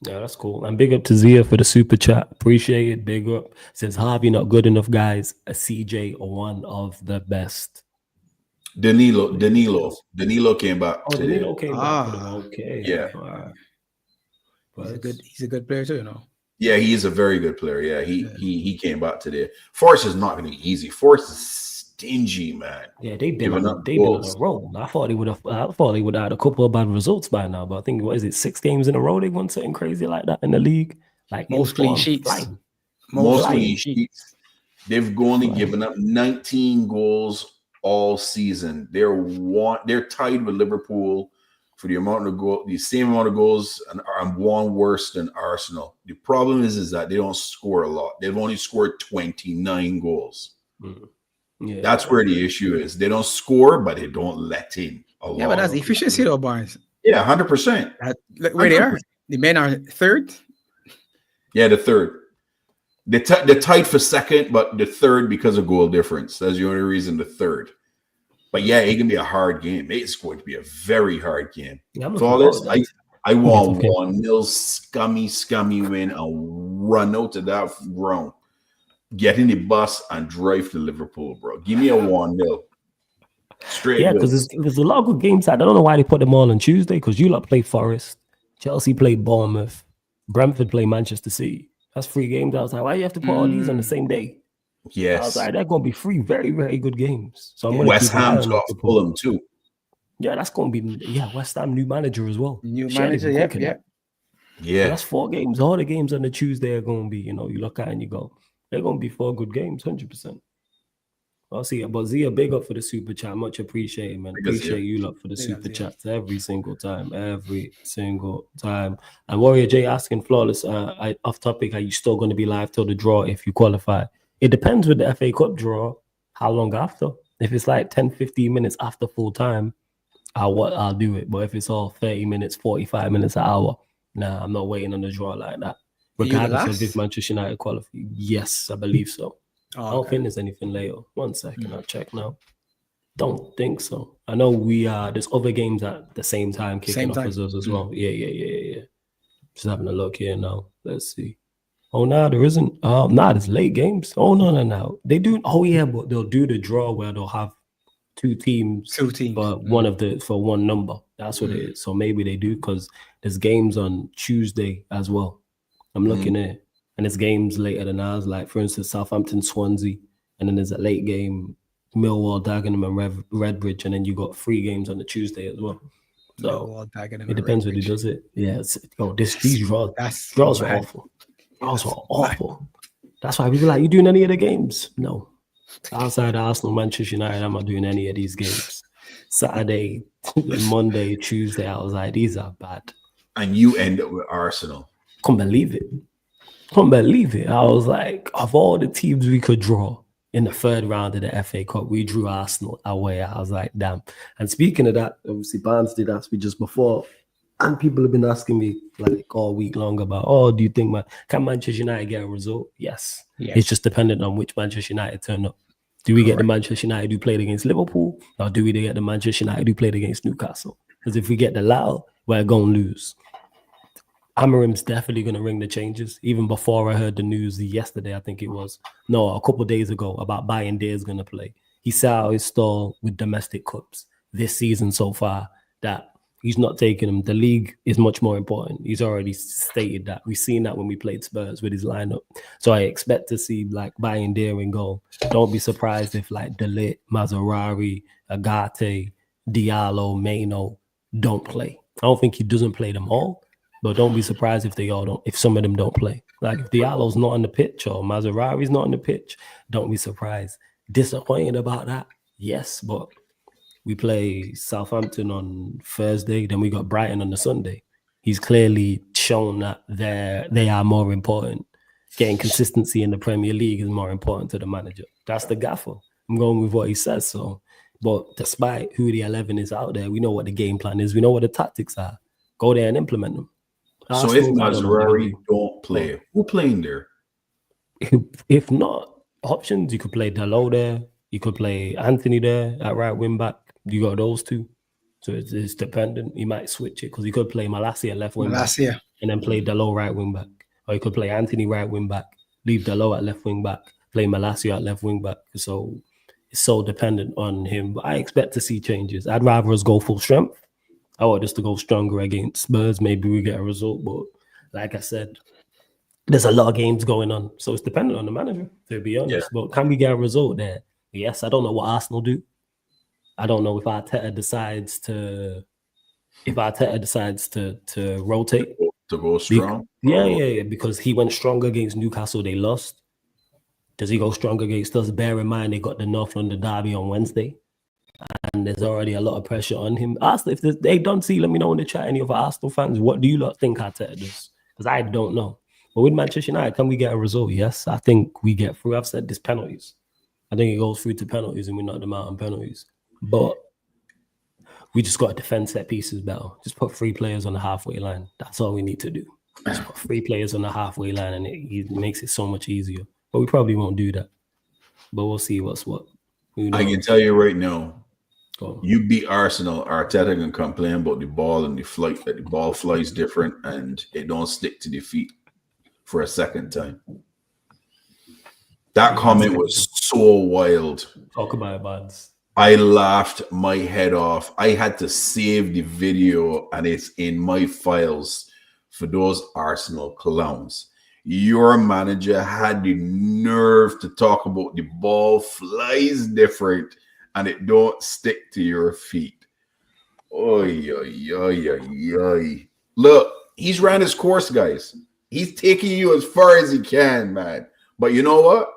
Yeah, that's cool. And big up to Zia for the super chat. Appreciate it. Big up. Says Harvey not good enough, guys. A CJ one of the best. Danilo came back. Today. Danilo came back. Okay. Yeah. He's a good player too, you know. Yeah, he is a very good player. Yeah, he came back today. Forest is not going to be easy. Forest is stingy, man. Yeah, they've been on a roll. I thought they would have had a couple of bad results by now, but I think 6 games in a row they won something crazy like that in the league. Like most clean sheets. Most clean sheets. They've only given up 19 goals all season. They're tied with Liverpool for the same amount of goals, and one worse than Arsenal. The problem is that they don't score a lot. They've only scored 29 goals. Yeah, that's where the issue is. They don't score, but they don't let in a lot. Yeah, but that's efficiency though, Barnes. Yeah, 100%. Look where they are. The men are third. Yeah, the third. They're tied for second, but the third because of goal difference. That's the only reason the third. But yeah, it can be a hard game. It's going to be a very hard game. Yeah, for all this, I want 1-0 scummy win and run out to that ground. Get in the bus and drive to Liverpool, bro. Give me a 1-0. Straight. Yeah, because there's a lot of good games. I don't know why they put them all on Tuesday, because you lot play Forest. Chelsea played Bournemouth. Brentford play Manchester City. That's 3 games. I was like, why do you have to put all these on the same day? Yes. I was like, they're going to be 3 very, very good games. So I'm West Ham's got Fulham too. Yeah, that's going to be, West Ham new manager as well. New manager, yeah. So that's 4 games. All the games on the Tuesday are going to be, you look at it and you go, they're going to be 4 good games, 100%. I'll see it. But Zia, big up for the super chat. Much appreciated, man. Because, Appreciate you lot for the Yeah, super yeah. chats every single time. And Warrior J asking flawless, off topic, are you still going to be live till the draw if you qualify? It depends with the FA Cup draw, how long after. If it's like 10, 15 minutes after full time, I'll do it. But if it's all 30 minutes, 45 minutes, an hour, nah, I'm not waiting on the draw like that. Are you the Regardless of last? if Manchester United qualify. Yes, I believe so. Oh, I don't okay. think there's anything later. 1 second, I'll check now. Don't think so. I know there's other games at the same time kicking Same off time. as us as well. Yeah. Just having a look here now. Let's see. Oh, no, there isn't. There's late games. Oh, no. They do. Oh, yeah, but they'll do the draw where they'll have two teams for for one number. That's what it is. So maybe they do because there's games on Tuesday as well. I'm looking at it. And there's games later than ours, like for instance, Southampton, Swansea, and then there's a late game, Millwall, Dagenham, and Redbridge, and then you got 3 games on the Tuesday as well. So it depends when he does it. Yeah, these draws are awful. Draws are awful. That's why people are like, you doing any of the games? No. Outside Arsenal, Manchester United, I'm not doing any of these games. Saturday, Monday, Tuesday, I was like, these are bad. And you end up with Arsenal. Couldn't believe it. I was like, of all the teams we could draw in the 3rd round of the FA Cup, we drew Arsenal away. I was like, damn. And speaking of that, obviously Barnes did ask me just before, and people have been asking me like all week long about, do you think can Manchester United get a result? Yes. It's just dependent on which Manchester United turn up. Do we get the Manchester United who played against Liverpool, or do we get the Manchester United who played against Newcastle? Because if we get the latter, we're going to lose. Amarim's definitely going to ring the changes. Even before I heard the news yesterday, I think it was, a couple of days ago, about Bayern is going to play. He set out his stall with domestic cups this season so far that he's not taking them. The league is much more important. He's already stated that. We've seen that when we played Spurs with his lineup. So I expect to see like Bayern in goal. Don't be surprised if like De Ligt, Mazzarri, Agate, Diallo, Meno don't play. I don't think he doesn't play them all. But don't be surprised if some of them don't play. Like if Diallo's not on the pitch or Mazzarri's not on the pitch, don't be surprised. Disappointed about that? Yes, but we play Southampton on Thursday, then we got Brighton on the Sunday. He's clearly shown that they are more important. Getting consistency in the Premier League is more important to the manager. That's the gaffer. I'm going with what he says. So, but despite who the 11 is out there, we know what the game plan is. We know what the tactics are. Go there and implement them. So if Mazzarri don't play, who playing there? If not, options, you could play Dalot there. You could play Anthony there at right wing back. You got those two. So it's dependent. You might switch it because you could play Malacia left wing back and then play Dalot right wing back. Or you could play Anthony right wing back, leave Dalot at left wing back, play Malacia at left wing back. So it's so dependent on him. But I expect to see changes. I'd rather us go full strength. I want us to go stronger against Spurs. Maybe we get a result. But like I said, there's a lot of games going on. So it's dependent on the manager, to be honest. Yeah. But can we get a result there? Yes. I don't know what Arsenal do. I don't know if Arteta decides to rotate. To go strong? Yeah. Because he went strong against Newcastle. They lost. Does he go strong against us? Bear in mind, they got the North London derby on Wednesday. And there's already a lot of pressure on him. Arsenal, if they don't see, let me know in the chat, any of our Arsenal fans, what do you lot think Arteta does? Because I don't know. But with Manchester United, can we get a result? Yes, I think we get through. I've said this, penalties. I think it goes through to penalties and we knock them out on penalties. But we just got to defend set pieces better. Just put 3 players on the halfway line. That's all we need to do. Just put 3 players on the halfway line and it makes it so much easier. But we probably won't do that. But we'll see what's what. I can tell you right now, you beat Arsenal, Arteta can complain about the ball and the flight, that the ball flies different and it don't stick to the feet for a second time. That comment was so wild. Talk about it, buds. I laughed my head off. I had to save the video and it's in my files for those Arsenal clowns. Your manager had the nerve to talk about the ball flies different and it don't stick to your feet. Oy, oy, oy, oy, oy. Look, he's ran his course, guys. He's taking you as far as he can, man. But you know what?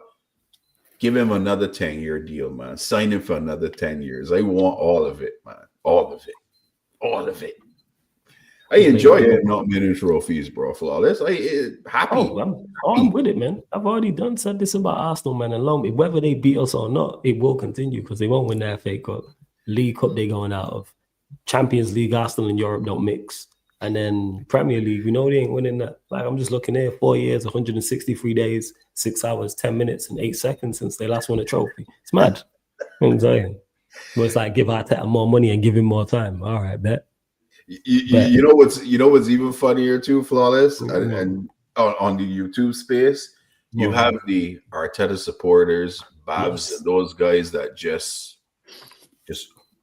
Give him another 10-year deal, man. Sign him for another 10 years. I want all of it, man. All of it. All of it. I enjoy him not winning trophies, bro. Flawless. Happy. I'm with it, man. I've already said this about Arsenal, man. And long whether they beat us or not, it will continue because they won't win the FA Cup. League Cup they're going out of. Champions League, Arsenal and Europe don't mix. And then Premier League, we know they ain't winning that. Like, I'm just looking here, 4 years, 163 days, 6 hours, 10 minutes, and 8 seconds since they last won a trophy. It's mad. You know what I'm saying? But it's like give Arteta more money and give him more time. All right, bet. You know what's even funnier too, Flawless, and on the YouTube space, you have the Arteta supporters, Babs, those guys that just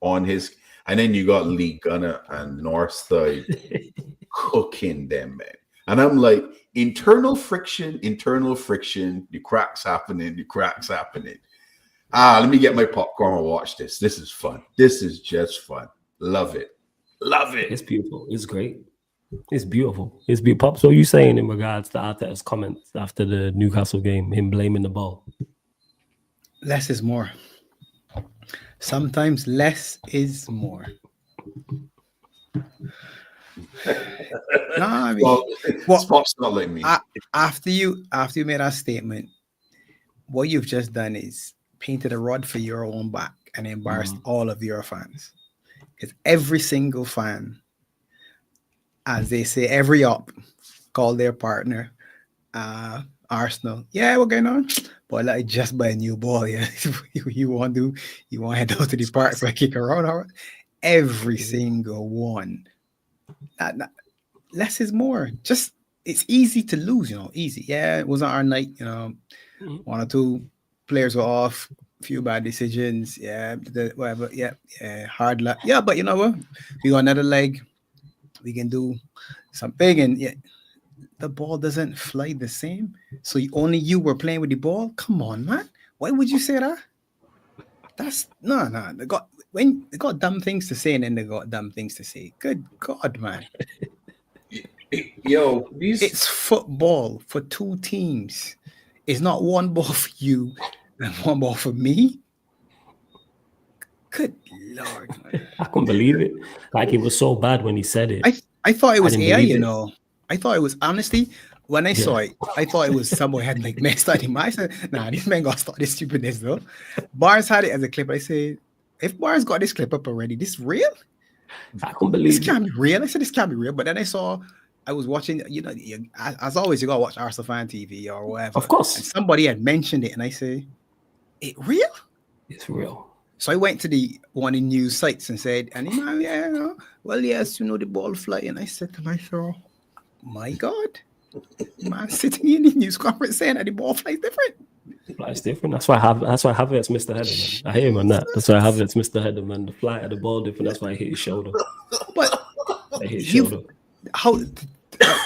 on his. And then you got Lee Gunner and Northside cooking them, man. And I'm like, internal friction, the cracks happening. Let me get my popcorn and watch this. This is fun. This is just fun. Love it. It's beautiful. It's great. It's beautiful. It's beautiful. So you saying in regards to Arteta's comments after the Newcastle game, him blaming the ball? Less is more. Sometimes less is more. Spot's not like me. After you made that statement, what you've just done is painted a rod for your own back and embarrassed all of your fans. Because every single fan, as they say, every up, call their partner, Arsenal. Yeah, what's going on? But like just buy a new ball, yeah. you want to head out to the park for a kick around, all right? Every single one. Less is more. Just it's easy to lose, easy. Yeah, it wasn't our night, one or two players were off, a few bad decisions, whatever, hard luck. Yeah, but you know what? We got another leg, we can do something, and the ball doesn't fly the same. So only you were playing with the ball? Come on, man. Why would you say that? That's no. They got dumb things to say, and then they got dumb things to say. Good God, man. Yo, it's football for two teams. It's not one ball for you and one ball for me. Good Lord, man. I couldn't believe it. Like, it was so bad when he said it. I thought it was AI, I thought it was, honestly, when I saw it, I thought it was someone had like messed up him. I said, nah, this man got to start this stupidness though. Barnes had it as a clip. I said, if Barnes got this clip up already, this real? I couldn't believe this can't be real. I said, this can't be real. But then I was watching, as always, you got to watch Arsenal Fan TV or whatever. Of course. And somebody had mentioned it and I say, it real? It's real. So I went to the one in news sites and said, well, yes, the ball fly. And I said to myself, my God, man, sitting in the news conference saying that the ball flies different. Flies different. That's why Havertz missed the header, man. I hear him on that. That's why Havertz missed the header, man. The flight of the ball different. That's why I hit his shoulder. But all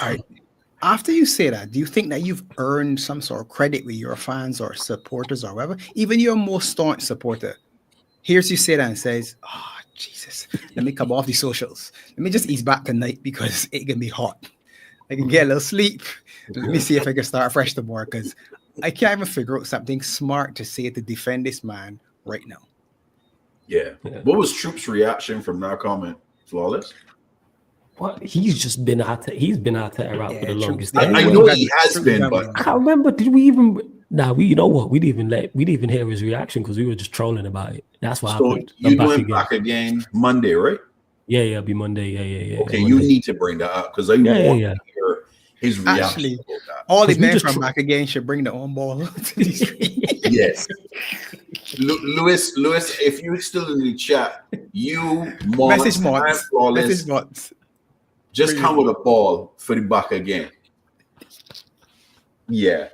right. After you say that, do you think that you've earned some sort of credit with your fans or supporters or whatever? Even your most staunch supporter hears you say that and says, "Oh Jesus, let me come off the socials. Let me just ease back tonight because it can be hot. I can get a little sleep. Let me see if I can start fresh tomorrow because I can't even figure out something smart to say to defend this man right now." Yeah. What was Troop's reaction from that comment? Flawless? What? He's just been out there. He's been out there for the longest time. I know he has been, but I can't remember. Did we even? You know what? We didn't even hear his reaction because we were just trolling about it. That's what happened. You're doing back again Monday, right? Yeah, it'll be Monday. Yeah. Okay, you need to bring that up because I want to hear his reaction. Actually, all the men from back again should bring their own ball to the street. Yes. Lewis, if you're still in the chat, message Mods. Just come with a ball for the back again. Yeah.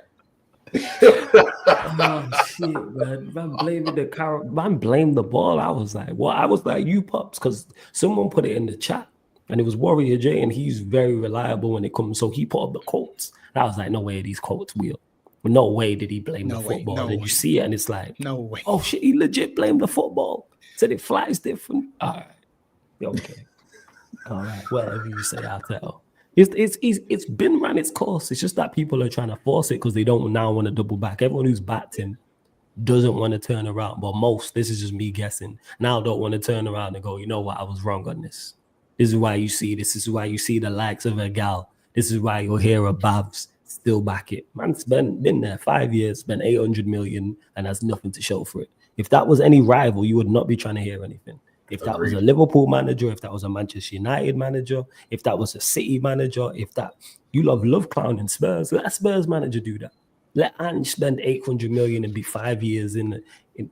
Oh shit, man! Man blamed the ball. I was like, "What?" I was like, "You pups," because someone put it in the chat, and it was Warrior J, and he's very reliable when it comes. So he put up the quotes. And I was like, "No way, these quotes real. No way did he blame the football." And you see it, and it's like, "No way." Oh shit, he legit blamed the football. Said it flies different. All right, okay, all right. Whatever you say, I'll tell. It's been run its course. It's just that people are trying to force it because they don't now want to double back. Everyone who's backed him doesn't want to turn around, but most, this is just me guessing, now don't want to turn around and go, you know what, I was wrong on this. This is why you see this. This is why you see the likes of a gal. This is why you'll hear a Babs still back it. Man's been there 5 years, spent 800 million, and has nothing to show for it. If that was any rival, you would not be trying to hear anything. If that was a Liverpool manager, if that was a Manchester United manager, if that was a City manager, if that you love clowning Spurs, let a Spurs manager do that. Let Ange spend 800 million and be 5 years in.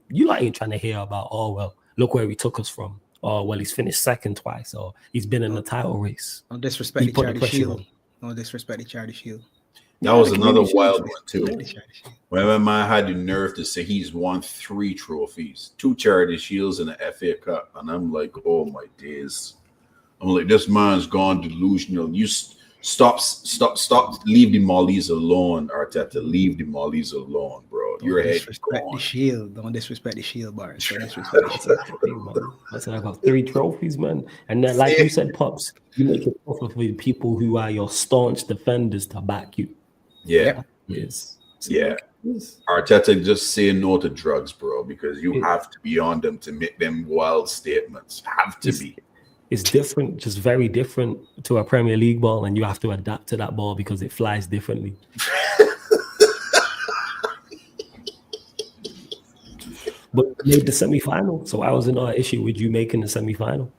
You ain't trying to hear about, oh, well, look where he took us from. Oh, well, he's finished second twice, or he's been in the title race. No disrespect the Charity Shield. No disrespect the Charity Shield. That was another wild one, too. When man had the nerve to say he's won 3 trophies, 2 Charity Shields and an FA Cup. And I'm like, oh, my days. I'm like, this man's gone delusional. You stop, leave the Mollies alone, Arteta. Leave the Mollies alone, bro. Your head disrespect the Shield. Don't disrespect the Shield, Barnes. Don't disrespect the Shield. I said I got 3 trophies, man. And then, like you said, Pops, you make it tough for the people who are your staunch defenders to back you. Yeah. Yes. Yeah. Arteta just say no to drugs, bro, because you have to be on them to make them wild statements. Have to be. It's different, just very different to a Premier League ball, and you have to adapt to that ball because it flies differently. But you made the semi-final, so I was in an issue with you making the semi-final.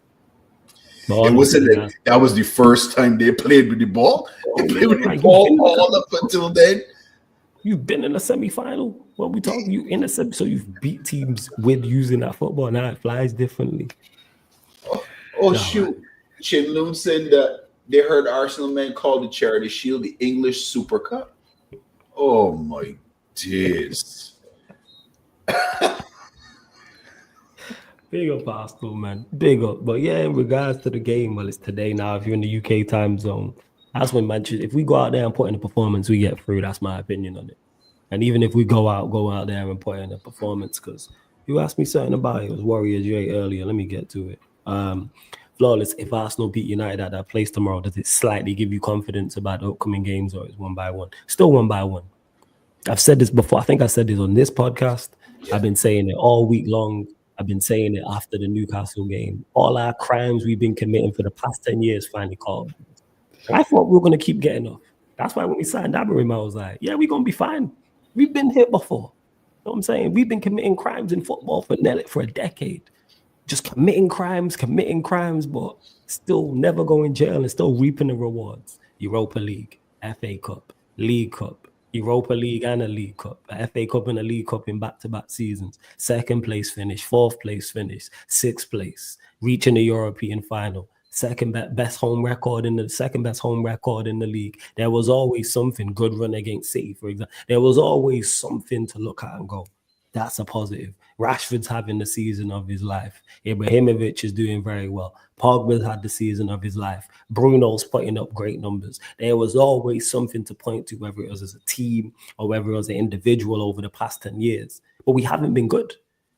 It wasn't that was the first time they played with the ball. They played with the ball all up until then. You've been in a semi-final. What we talking? You in a semi, so you've beat teams with using that football. Now it flies differently. Shoot! Chin Loon said that they heard Arsenal men call the Charity Shield the English Super Cup. Oh my days! Big up Arsenal, man. Big up. But yeah, in regards to the game, well, it's today now. If you're in the UK time zone, that's when Manchester. If we go out there and put in a performance, we get through. That's my opinion on it. And even if we go out there and put in a performance, because you asked me something about it. It was Warriors J earlier. Let me get to it. Flawless. If Arsenal beat United at that place tomorrow, does it slightly give you confidence about the upcoming games, or is 1-1? Still 1-1. I've said this before. I think I said this on this podcast. I've been saying it all week long. I've been saying it after the Newcastle game. All our crimes we've been committing for the past 10 years finally caught. I thought we were going to keep getting off. That's why when we signed Amorim, I was like, yeah, we're going to be fine. We've been here before. You know what I'm saying? We've been committing crimes in football for a decade. Just committing crimes, but still never go in jail and still reaping the rewards. Europa League, FA Cup, League Cup, Europa League and a League Cup, a FA Cup and a League Cup in back-to-back seasons. 2nd place finish, 4th place finish, 6th place, reaching the European final. Second best home record in the league. There was always something. Good run against City, for example. There was always something to look at and go, that's a positive. Rashford's having the season of his life. Ibrahimovic is doing very well. Pogba's had the season of his life. Bruno's putting up great numbers. There was always something to point to, whether it was as a team or whether it was an individual over the past 10 years. But we haven't been good.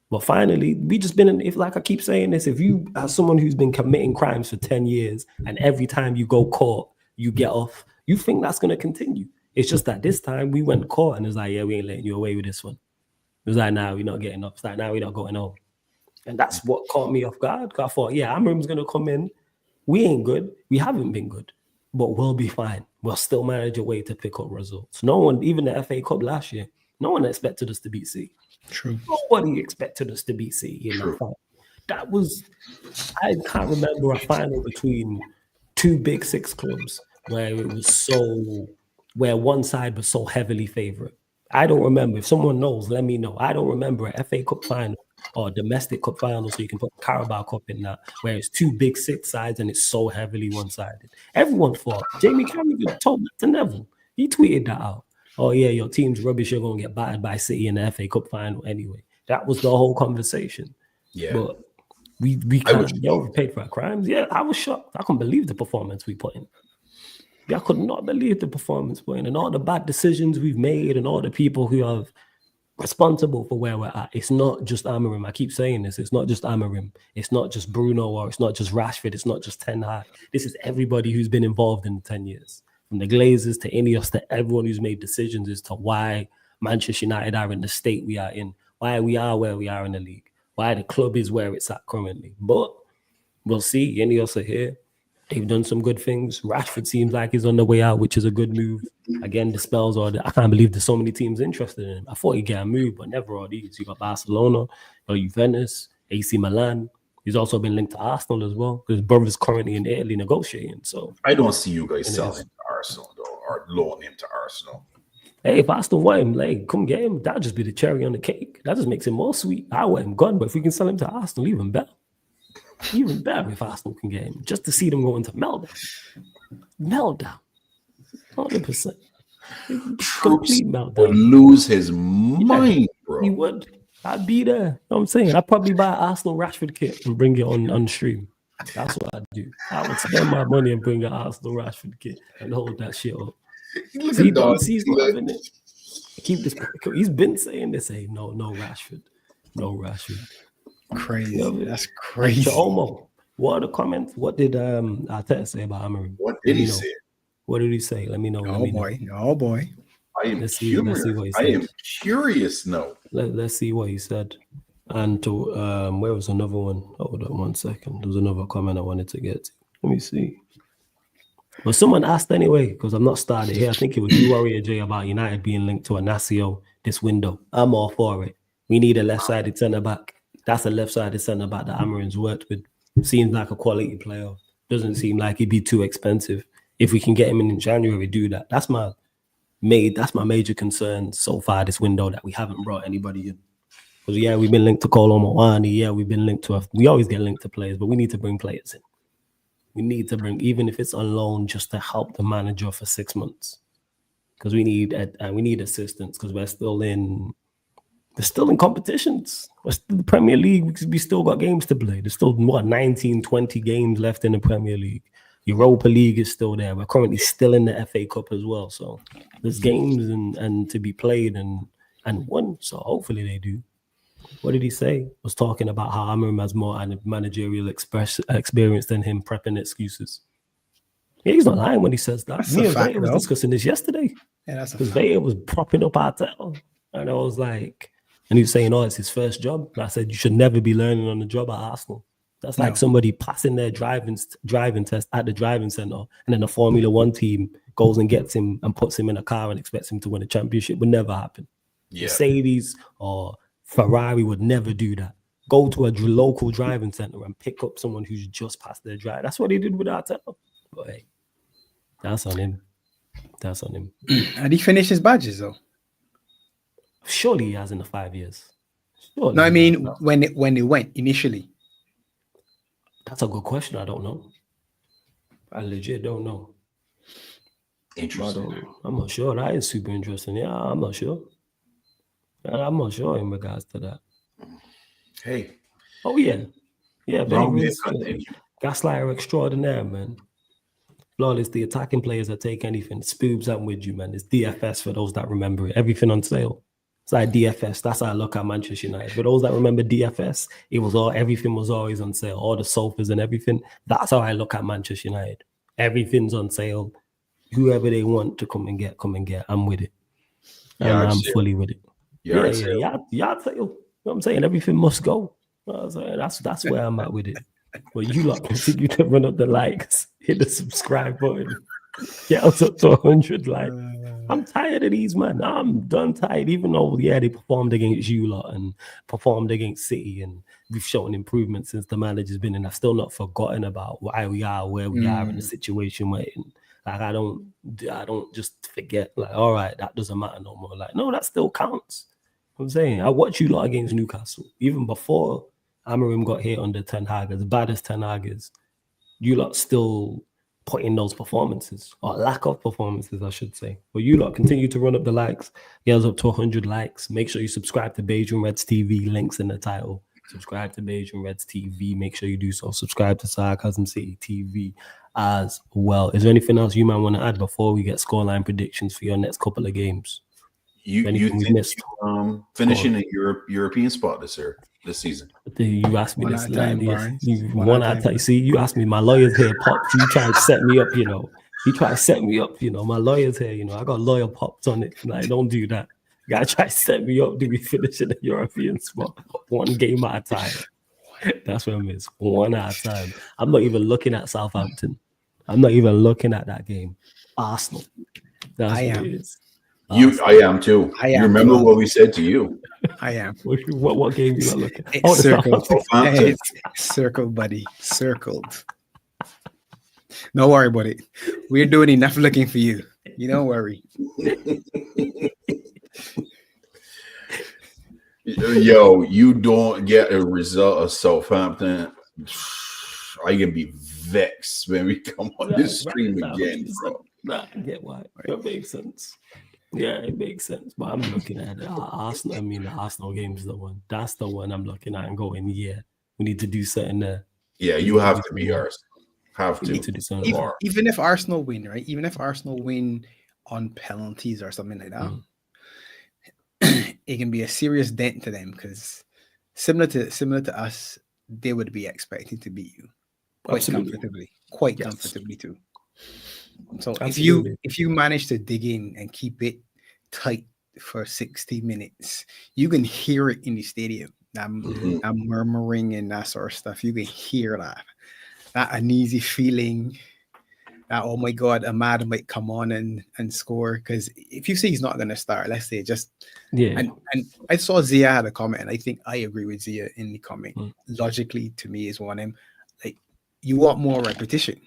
But finally, we just been if like I keep saying this, if you are someone who's been committing crimes for 10 years and every time you go court, you get off, you think that's going to continue. It's just that this time we went court and it's like, yeah, we ain't letting you away with this one. It was like, nah, we're not getting up. It's like, nah, we're not going home. And that's what caught me off guard. I thought, yeah, Amorim's going to come in. We ain't good. We haven't been good. But we'll be fine. We'll still manage a way to pick up results. No one, even the FA Cup last year, no one expected us to beat City. True. Nobody expected us to beat City in that fight. That was, I can't remember a final between 2 big 6 clubs where it was where one side was so heavily favourite. I don't remember. If someone knows, let me know. I don't remember a FA Cup final or a domestic cup final, so you can put Carabao Cup in that, where it's 2 big 6 sides and it's so heavily one-sided. Everyone thought. Jamie Carragher told that to Neville. He tweeted that out. Oh, yeah, your team's rubbish. You're going to get battered by City in the FA Cup final anyway. That was the whole conversation. Yeah. But we can't be overpaid for our crimes. Yeah, I was shocked. I couldn't believe the performance we put in. I could not believe the performance we're in and all the bad decisions we've made and all the people who are responsible for where we're at. It's not just Amorim. I keep saying this. It's not just Amorim. It's not just Bruno, or it's not just Rashford. It's not just Ten Hag. This is everybody who's been involved in the 10 years. From the Glazers to Ineos to everyone who's made decisions as to why Manchester United are in the state we are in. why we are where we are in the league, why the club is where it's at currently. But we'll see. Ineos are here. They've done some good things. Rashford seems like he's on the way out, which is a good move. Again, the spells are. I can't believe there's so many teams interested in him. I thought he'd get a move, but never all these. You got Barcelona, you got Juventus, AC Milan. He's also been linked to Arsenal as well. His brother's currently in Italy negotiating. So I don't see you guys selling him to Arsenal though, or loaning him to Arsenal. Hey, if Arsenal want him, like, come get him. That'll just be the cherry on the cake. That just makes it more sweet. I want him gone, but if we can sell him to Arsenal, even better. Even better if Arsenal can get him. Just to see them go into meltdown. Meltdown. 100%. Complete meltdown. Would lose his mind, bro. He would. I'd be there. You know what I'm saying? I'd probably buy an Arsenal Rashford kit and bring it on stream. That's what I'd do. I would spend my money and bring an Arsenal Rashford kit and hold that shit up. He's loving it. Keep this. He's been saying this. Hey, no Rashford. No Rashford. Crazy. That's crazy. Omo, what are the comments? What did Arteta say about Amorim? What did he say? What did he say? Let me know. Oh boy. I am curious. I am curious now. Let's see what he said. And to where was another one? Hold on 1 second. There was another comment I wanted to get to. Let me see. But someone asked anyway, because I'm not started here. I think it was you, Warrior J, about United being linked to Inacio this window. I'm all for it. We need a left-sided centre-back. That's a left-sided centre-back that Amorim's worked with. Seems like a quality player. Doesn't seem like he'd be too expensive. If we can get him in January, do that. That's my major concern so far this window, that we haven't brought anybody in. Because yeah, we've been linked to Kolo Muani. Yeah, we've been linked to. We always get linked to players, but we need to bring players in. We need to bring, even if it's on loan, just to help the manager for 6 months. Because we need assistance. Because we're still in competitions. We're still in the Premier League because we still got games to play. There's still 19, 20 games left in the Premier League. Europa League is still there. We're currently still in the FA Cup as well. So there's games and to be played and won. So hopefully they do. What did he say? Was talking about how Amorim has more managerial experience than him prepping excuses. Yeah, he's not lying when he says that. Me and Vaya was discussing this yesterday. Yeah, that's because Vaya was propping up Arteta. And I was like, and he was saying, oh, it's his first job. And I said, you should never be learning on the job at Arsenal. That's like somebody passing their driving test at the driving center, and then the Formula One team goes and gets him and puts him in a car and expects him to win a championship. Would never happen. Yeah. Mercedes or Ferrari would never do that. Go to a local driving center and pick up someone who's just passed their drive. That's what he did with Arteta. But hey, that's on him. That's on him. And he finished his badges though. Surely he has in the 5 years. Surely no, I mean when they went initially. That's a good question. I don't know. I legit don't know. Interesting. I'm not sure. That is super interesting. Yeah, I'm not sure. I'm not sure in regards to that. Hey. Oh, yeah. Yeah, gaslighter extraordinaire, man. Flawless, the attacking players that take anything. Spoobs, I'm with you, man. It's DFS for those that remember it. Everything on sale. It's like DFS. That's how I look at Manchester United. For those that remember DFS, everything was always on sale. All the sofas and everything. That's how I look at Manchester United. Everything's on sale. Whoever they want to come and get. I'm with it. I'm fully with it. Yeah. Sale. You know what I'm saying? Everything must go. That's where I'm at with it. But you lot continue to run up the likes, hit the subscribe button, get us up to 100 likes. I'm tired of these, man. I'm done tired. Even though, they performed against you lot and performed against City, and we've shown improvement since the manager's been in. I've still not forgotten about why we are where we are in the situation we're in. Like I don't just forget. Like, all right, that doesn't matter no more. Like, no, that still counts. I'm saying I watched you lot against Newcastle even before Amorim got here under Ten Hag. As bad as Ten Hag is, you lot still put in those performances, or lack of performances, I should say. But you lot continue to run up the likes. Get us up to 100 likes. Make sure you subscribe to Beige and Reds TV. Links in the title. Subscribe to Beige and Reds TV. Make sure you do so. Subscribe to Sarcasm City TV as well. Is there anything else you might want to add before we get scoreline predictions for your next couple of games? You think finishing a European spot this season? You asked me this. You asked me. My lawyer's here, Pops. You try to set me up, You try to set me up, My lawyer's here, I got lawyer Pops on it. Like, don't do that. Guy try to set me up to be finishing the European spot one game at a time. That's what I miss. One at a time. I'm not even looking at Southampton. I'm not even looking at that game. Arsenal. That's what it is. I am too. You remember what we said to you? I am. What game you are looking at? It's circled. It's circled, buddy. Circled. Don't worry about it. We're doing enough looking for you. You don't worry. Yo, you don't get a result of Southampton, I can be vexed when we come on this stream again, bro. Nah, I get why. That makes sense. Yeah, it makes sense. But I'm looking at Arsenal. I mean, the Arsenal game is the one. That's the one I'm looking at and going, yeah, we need to do something there. Yeah, you have to be Arsenal. Have to. Do something even if Arsenal win, right? Even if Arsenal win on penalties or something like that, it can be a serious dent to them because similar to us, they would be expecting to beat you quite comfortably too. So if you manage to dig in and keep it tight for 60 minutes, you can hear it in the stadium. I'm murmuring and that sort of stuff. You can hear that uneasy feeling. That, oh my God, Ahmad might come on and score. Because if you say he's not going to start, let's say and I saw Zia had a comment, and I think I agree with Zia in the comment. Logically, to me, is one of them. Like, you want more repetition.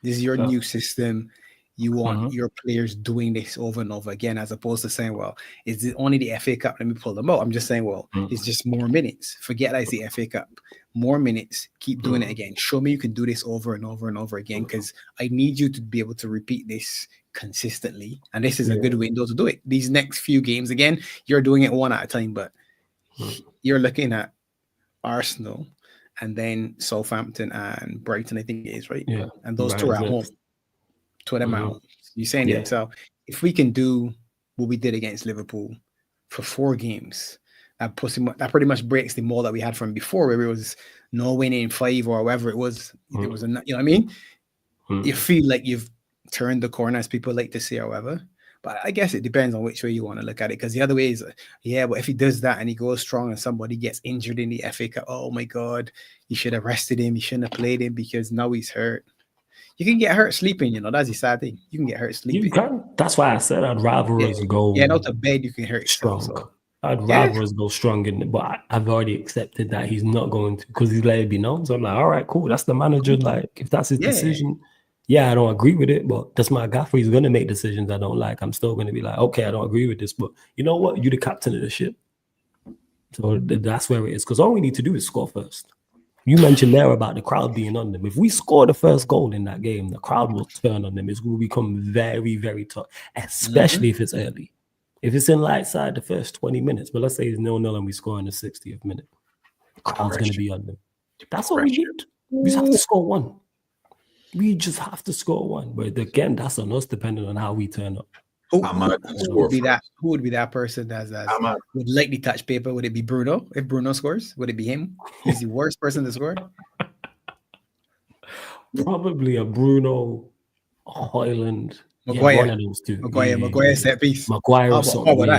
This is your new system. You want your players doing this over and over again, as opposed to saying, well, is it only the FA Cup? Let me pull them out. I'm just saying, well, it's just more minutes. Forget that it's the FA Cup. More minutes. Keep doing it again. Show me you can do this over and over and over again, because I need you to be able to repeat this consistently. And this is a good window to do it. These next few games, again, you're doing it one at a time, but you're looking at Arsenal and then Southampton and Brighton, I think it is, right? Yeah. And those two are at home. Two of them at home. You're saying to yourself, if we can do what we did against Liverpool for 4 games, that pretty much breaks the mold that we had from before, where it was no winning 5 or whatever it was. It was, you know what I mean? You feel like you've turned the corner, as people like to say, however. But I guess it depends on which way you want to look at it. Because the other way is, but if he does that and he goes strong and somebody gets injured in the FA Cup, oh my God, you should have rested him. You shouldn't have played him because now he's hurt. You can get hurt sleeping, that's the sad thing. You can get hurt sleeping. You can. That's why I said I'd rather us go. Yeah, not to bed, you can hurt strong. So. I'd rather us go strong but I've already accepted that he's not going to, because he's let it be known. So I'm like, all right, cool. That's the manager. Like, if that's his decision, I don't agree with it, but that's my gaffer. He's going to make decisions I don't like. I'm still going to be like, okay, I don't agree with this, but you know what? You're the captain of the ship. So that's where it is, because all we need to do is score first. You mentioned there about the crowd being on them. If we score the first goal in that game, the crowd will turn on them. It will become very, very tough, especially if it's early. If it's in light side the first 20 minutes, but let's say it's 0-0 and we score in the 60th minute, the crowd's going to be on them. That's all we need. We just have to score one. We just have to score one. But again, that's on us, depending on how we turn up. Who would be that person that would like the touch paper? Would it be Bruno? If Bruno scores, would it be him? He's the worst person to score. Probably a Bruno, Hoyland. Maguire. One of those two. Maguire set piece. Maguire or something.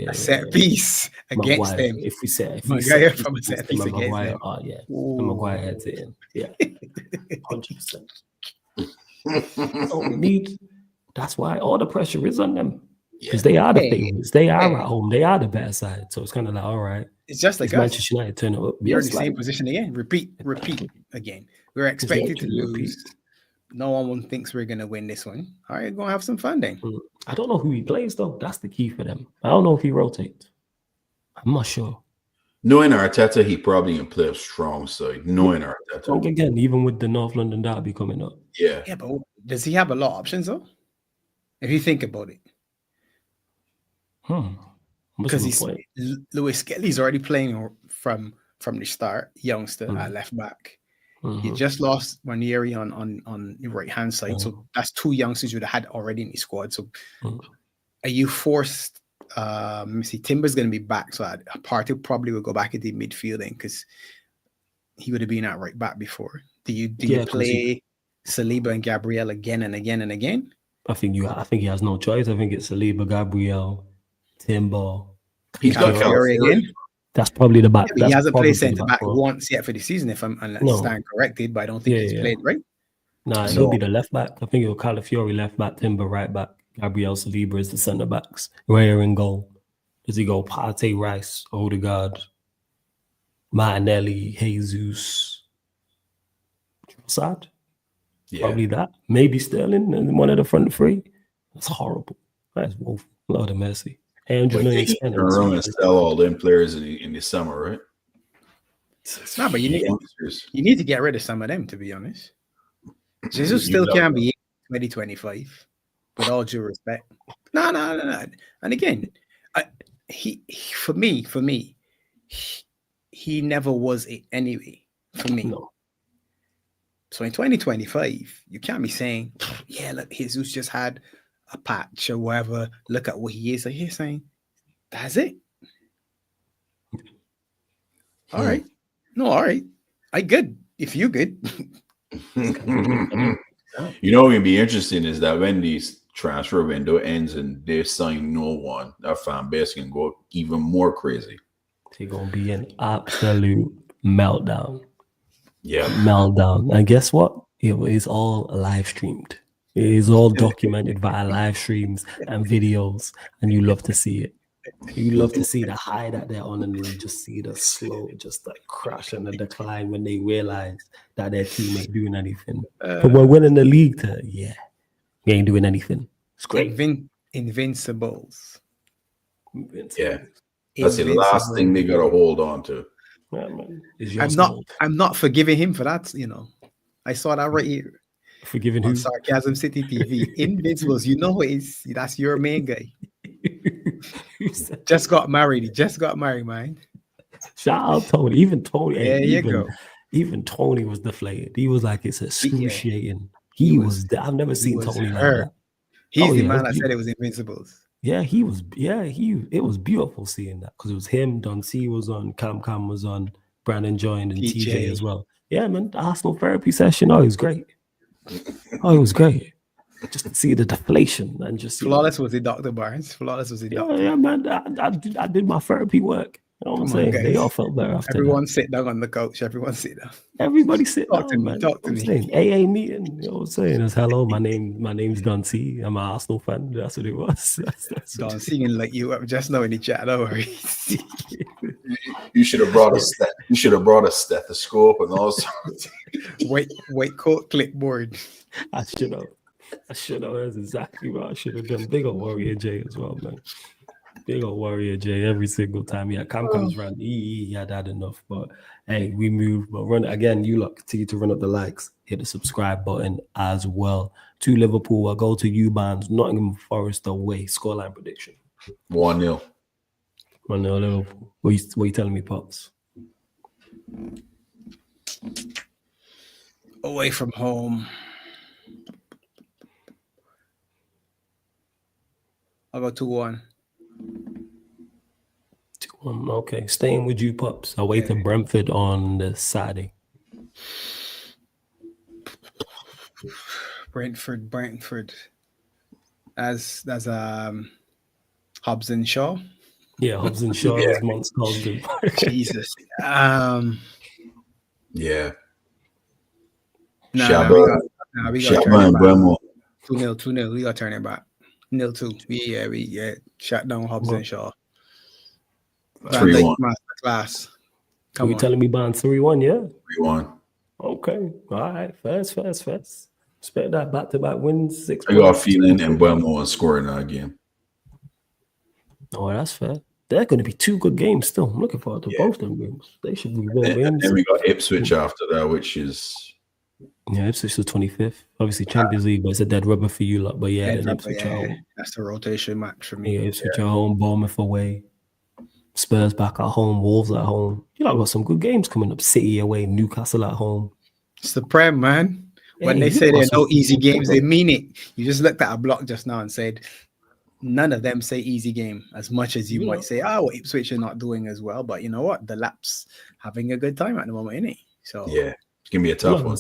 A set piece against Maguire. them. If we Maguire from a set piece against Maguire, them. Oh yeah. Maguire heads it in. Yeah. 100%. So we need. That's why all the pressure is on them, because they are the favorites. They are at home. They are the better side. So it's kind of like, all right. It's just like Manchester United turn it up. You're in the same position again. Repeat again. We're expected to lose. No one thinks we're going to win this one. All right, going to have some fun then. I don't know who he plays, though. That's the key for them. I don't know if he rotates. I'm not sure. Knowing Arteta, he probably can play a strong side. Knowing Arteta. Again, even with the North London derby coming up. Yeah. Yeah, but does he have a lot of options, though? If you think about it. Because Lewis Kelly's already playing from the start, youngster at left back. He just lost Ranieri on the right hand side, so that's 2 youngsters you'd have had already in the squad. So, are you forced? Let me see. Timber's going to be back, so Partey probably will go back into midfield because he would have been at right back before. Do you play Saliba and Gabriel again and again and again? I think he has no choice. I think it's Saliba, Gabriel, Timber, He's got Calafiori Calafiori. again. That's probably the back. Yeah, but That's he hasn't probably played the centre back four. once yet for the season, if I'm unless No. stand corrected, but I don't think Yeah, he's yeah. played, right? Nah, he'll be the left back. I think it'll Calafiori left back, Timber right back, Gabriel Saliba is the centre backs. Raya in goal. Does he go Partey, Rice, Odegaard, Martinelli, Jesus, Trossard? Yeah. Probably that. Maybe Sterling and one of the front three. That's horrible. That's woeful. Lord of mercy. 800 million He spent. turn around and sell all them players in the summer, right? No, but you need to get rid of some of them, to be honest. Jesus still can be 2025, with all due respect. No. And again, for me, he never was it anyway. For me. No. So in 2025, you can't be saying, yeah, look, Jesus just had a patch or whatever. Look at what he is. Like, you're saying, that's it. All right. No, all right. I good. If you good. You know what would be interesting is that when these transfer window ends and they sign no one, that fan base can go even more crazy. They're going to be an absolute meltdown. Yeah. Meltdown. And guess what? It is all live streamed. It is all documented via live streams and videos. And you love to see it. You love to see the high that they're on, and then you just see the slow, just like crash and the decline when they realize that their team ain't doing anything. But we're winning the league we ain't doing anything. It's great. Invincibles. Yeah. That's the last thing they gotta hold on to. Yeah, man. I'm not forgiving him for that, you know. I saw that right here. Forgiving on who? Sarcasm City TV. Invincibles, you know who is that's your main guy. Just got married. He just got married, man. Shout out Tony. Even Tony. There you go. Even Tony was deflated. He was like, it's excruciating. He was I've never seen Tony like that. He's the man that said it was Invincibles. Yeah, he was. Yeah, it was beautiful seeing that because it was him. Don C was on. Cam was on. Brandon joined and TJ as well. Yeah, man. The Arsenal therapy session. Oh, it was great. Oh, it was great. Just to see the deflation and just flawless was it, Dr. Barnes? Flawless was it, Dr. Yeah, man. I did my therapy work. You know what I'm saying? Guys. They all felt better after Everyone that. sit down on the couch. Everyone sit down. Everybody sit Talk down, to man. me. Talk to me. Saying, AA meeting. You know what I'm saying? It's hello. My name's Don C. I'm an Arsenal fan. That's what it was. That's Don singing like you up just now in the chat. Don't worry. You should have brought a stethoscope and all sorts. White coat clipboard. I should have. That's exactly what I should have done. Big old Warrior J as well, man. Big old Warrior J every single time. Yeah, Cam comes around. He had had enough. But hey, we move. But run again. You lot continue to run up the likes. Hit the subscribe button as well. To Liverpool. I'll go to Eubanks. Nottingham Forest away. Scoreline prediction. 1-0. 1-0 Liverpool. What you telling me, Pops? Away from home. I'll go 2-1. 2-1. Okay. Staying with you, Pops. Away to Brentford on the Saturday. Brentford. As Hobbs and Shaw. Yeah, Hobbs and Shaw as Monts called him. Jesus. Yeah. We got to turn it back. 2-0. We got to turn it back. 0-2. We shut down Hobbs and Shaw. 3-1. Masterclass. Are you telling me buying 3-1, yeah? 3-1. Okay. All right. First. Expect that back-to-back wins. 6 I got a feeling and Buemo is scoring that game. Oh, that's fair. They're going to be 2 good games still. I'm looking forward to both them games. They should be well wins. And we got Ipswich after that, which is... Yeah, Ipswich the 25th. Obviously, Champions League, but it's a dead rubber for you lot. But yeah, then Ipswich at home. That's the rotation match for me. Yeah, Ipswich at home, Bournemouth away, Spurs back at home, Wolves at home. You lot got some good games coming up. City away, Newcastle at home. It's the Prem, man. When they say there are no easy games, they mean it. You just looked at a block just now and said, none of them say easy game, as much as you might say, Ipswich are not doing as well. But you know what? The Laps having a good time at the moment, innit? So yeah. It's going to be a tough one.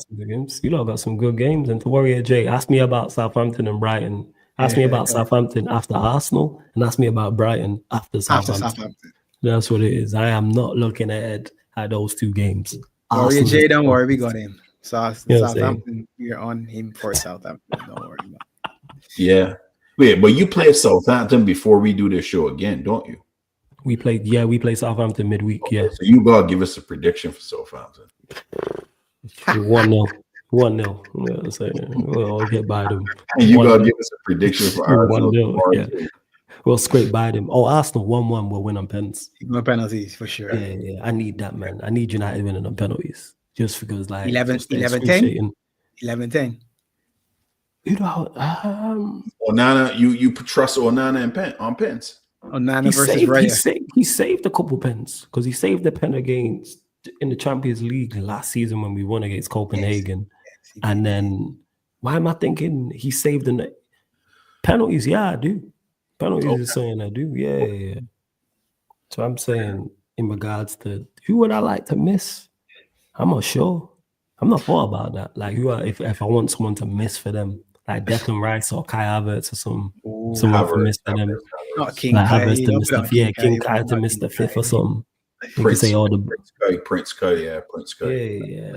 You lot got some good games. And to Warrior J, ask me about Southampton and Brighton. Ask me about Southampton after Arsenal, and ask me about Brighton after Southampton. That's what it is. I am not looking ahead at those two games. Warrior J, don't worry, we got him. So Southampton, we're on him for Southampton. Don't worry about it. Yeah. Wait, but you play Southampton before we do this show again, don't you? We play Southampton midweek. Okay, yeah. So you gotta give us a prediction for Southampton. 1-0. 1-0. You know what I'm saying? We'll get by them. You gotta give us a prediction for Arsenal. 1-0. Yeah. We'll scrape by them. Oh, Arsenal 1-1 will win on pens. No penalties for sure. Yeah. I need that, man. I need United winning on penalties. Just because, like, 11-10. 11-10. You know, Onana, you trust Onana on pens. Onana versus Raya. He saved a couple pens because he saved the pen against in the Champions League last season when we won against Copenhagen. Yes, and then why am I thinking he saved the penalties? Yeah, I do. Penalties is saying I do. Yeah. So I'm saying in regards to who would I like to miss? I'm not sure. I'm not thought about that. Like if I want someone to miss for them, like Declan Rice or Kai Havertz or someone to miss for them. Not King Kai. Havertz to miss the yeah, King Kai to miss the fifth or something. Prince Kai. Yeah,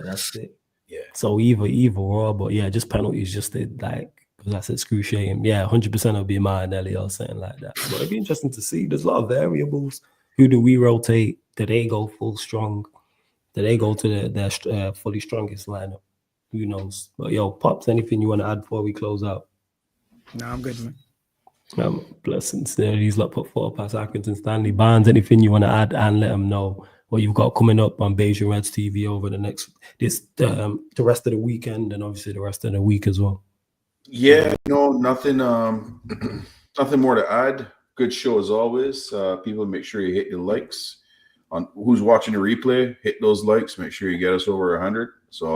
that's it. Yeah. So either or, but yeah, just penalties, just like because that's excruciating. Yeah, 100% will be Martinelli or something like that. But it'd be interesting to see. There's a lot of variables. Who do we rotate? Do they go full strong? Do they go to their fully strongest lineup? Who knows? But yo, Pops, anything you want to add before we close out? No, I'm good, man. Blessings there. These lot put 4 past Accrington, Stanley. Barnes, anything you want to add and let them know what you've got coming up on Beijing Reds TV over the rest of the weekend and obviously the rest of the week as well. Yeah, no, nothing nothing more to add. Good show as always. People, make sure you hit your likes. On who's watching the replay, hit those likes. Make sure you get us over 100. So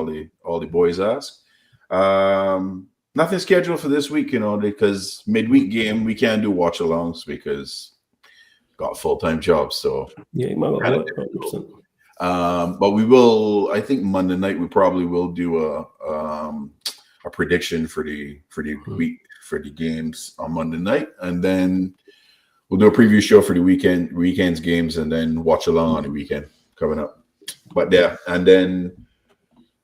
all the boys ask. Nothing scheduled for this week, because midweek game we can't do watch alongs because got full-time jobs. So yeah, you might have 100%. But we will. I think Monday night we probably will do a prediction for the week for the games on Monday night, and then we'll do a preview show for the weekend's games, and then watch along on the weekend coming up. But yeah, and then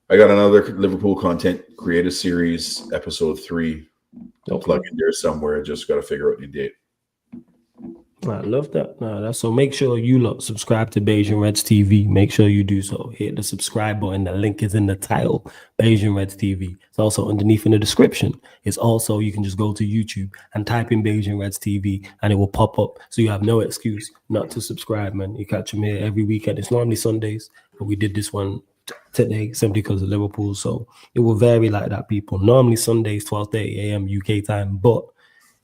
I got another Liverpool content creator series, episode 3. Don't plug in there somewhere. Just got to figure out the date. I love that. So make sure you lot subscribe to Beijing Reds TV. Make sure you do so. Hit the subscribe button. The link is in the title, Beijing Reds TV. It's also underneath in the description. It's also, you can just go to YouTube and type in Beijing Reds TV and it will pop up. So you have no excuse not to subscribe, man. You catch me here every weekend. It's normally Sundays, but we did this one today simply because of Liverpool. So it will vary like that, people. Normally Sundays, 12:30 a.m. UK time, but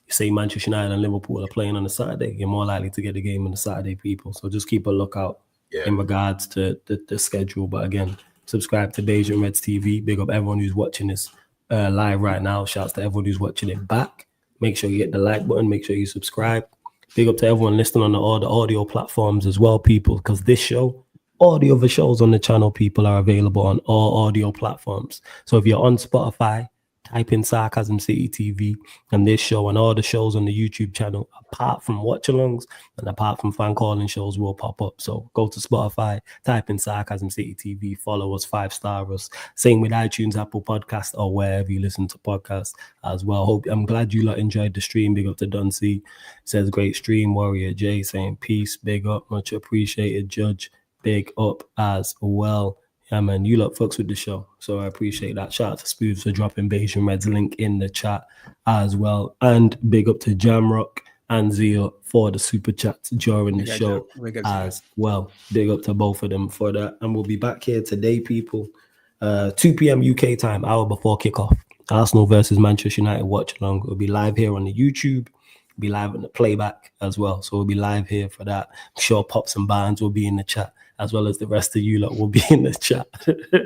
you say Manchester United and Liverpool are playing on a Saturday, you're more likely to get the game on the Saturday, people. So just keep a lookout in regards to the schedule. But again, subscribe to Beijing Reds TV. Big up everyone who's watching this live right now. Shouts to everyone who's watching it back. Make sure you hit the like button. Make sure you subscribe. Big up to everyone listening on all the audio platforms as well, people, because this show, all the other shows on the channel, people, are available on all audio platforms. So if you're on Spotify, type in Sarcasm City TV and this show and all the shows on the YouTube channel, apart from watch-alongs and apart from fan calling shows, will pop up. So go to Spotify, type in Sarcasm City TV, follow us, 5-star us. Same with iTunes, Apple Podcast, or wherever you listen to podcasts as well. I'm glad you lot enjoyed the stream. Big up to Dunsey. Says great stream. Warrior J saying peace. Big up. Much appreciated. Judge. Big up as well. Yeah, man, you lot fucks with the show, so I appreciate that. Shout out to Spoods for dropping Beijing Reds link in the chat as well. And big up to Jamrock and Zio for the super chats during the show as well. Big up to both of them for that. And we'll be back here today, people. 2 p.m. UK time, hour before kickoff. Arsenal versus Manchester United watch along. We'll be live here on the YouTube. We'll be live on the playback as well. So we'll be live here for that. I'm sure Pops and Barnes will be in the chat, as well as the rest of you lot will be in the chat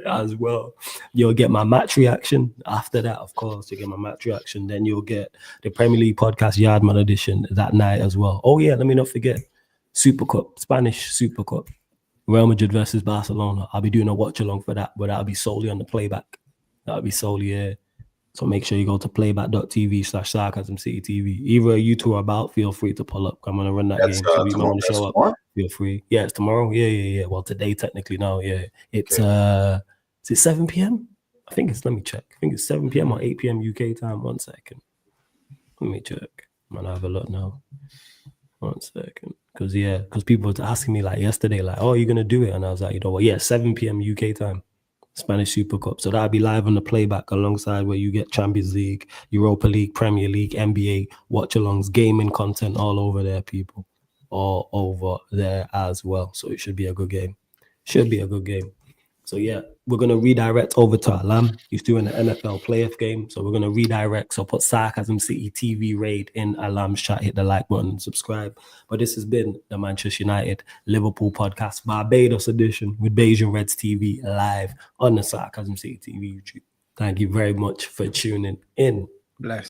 as well. You'll get my match reaction. After that, of course, you'll get my match reaction. Then you'll get the Premier League podcast Yardman edition that night as well. Oh, yeah, let me not forget. Super Cup, Spanish Super Cup. Real Madrid versus Barcelona. I'll be doing a watch-along for that, but that'll be solely on the playback. That'll be solely So make sure you go to playback.tv/sarcasmcitytv. Either you two are about, feel free to pull up. I'm gonna run that That's game. So if you tomorrow. want to That's show up, tomorrow? feel free. Yeah, it's tomorrow. Yeah. Well, today technically now. Yeah, it's Okay. is it 7 p.m.? I think it's. Let me check. I think it's 7 p.m. or 8 p.m. UK time. 1 second. Let me check. I'm gonna have a look now. 1 second. Because people were asking me like yesterday, like, oh, you're gonna do it? And I was like, you know what? Yeah, 7 p.m. UK time. Spanish Super Cup. So that'll be live on the playback alongside where you get Champions League, Europa League, Premier League, NBA, watch-alongs, gaming content all over there, people. All over there as well. So it should be a good game. So yeah, we're going to redirect over to Alam. He's doing the NFL playoff game. So we're going to redirect. So put Sarcasm City TV raid in Alam's chat, hit the like button and subscribe. But this has been the Manchester United Liverpool podcast, Barbados edition with Bayesian Reds TV live on the Sarcasm City TV YouTube. Thank you very much for tuning in. Bless.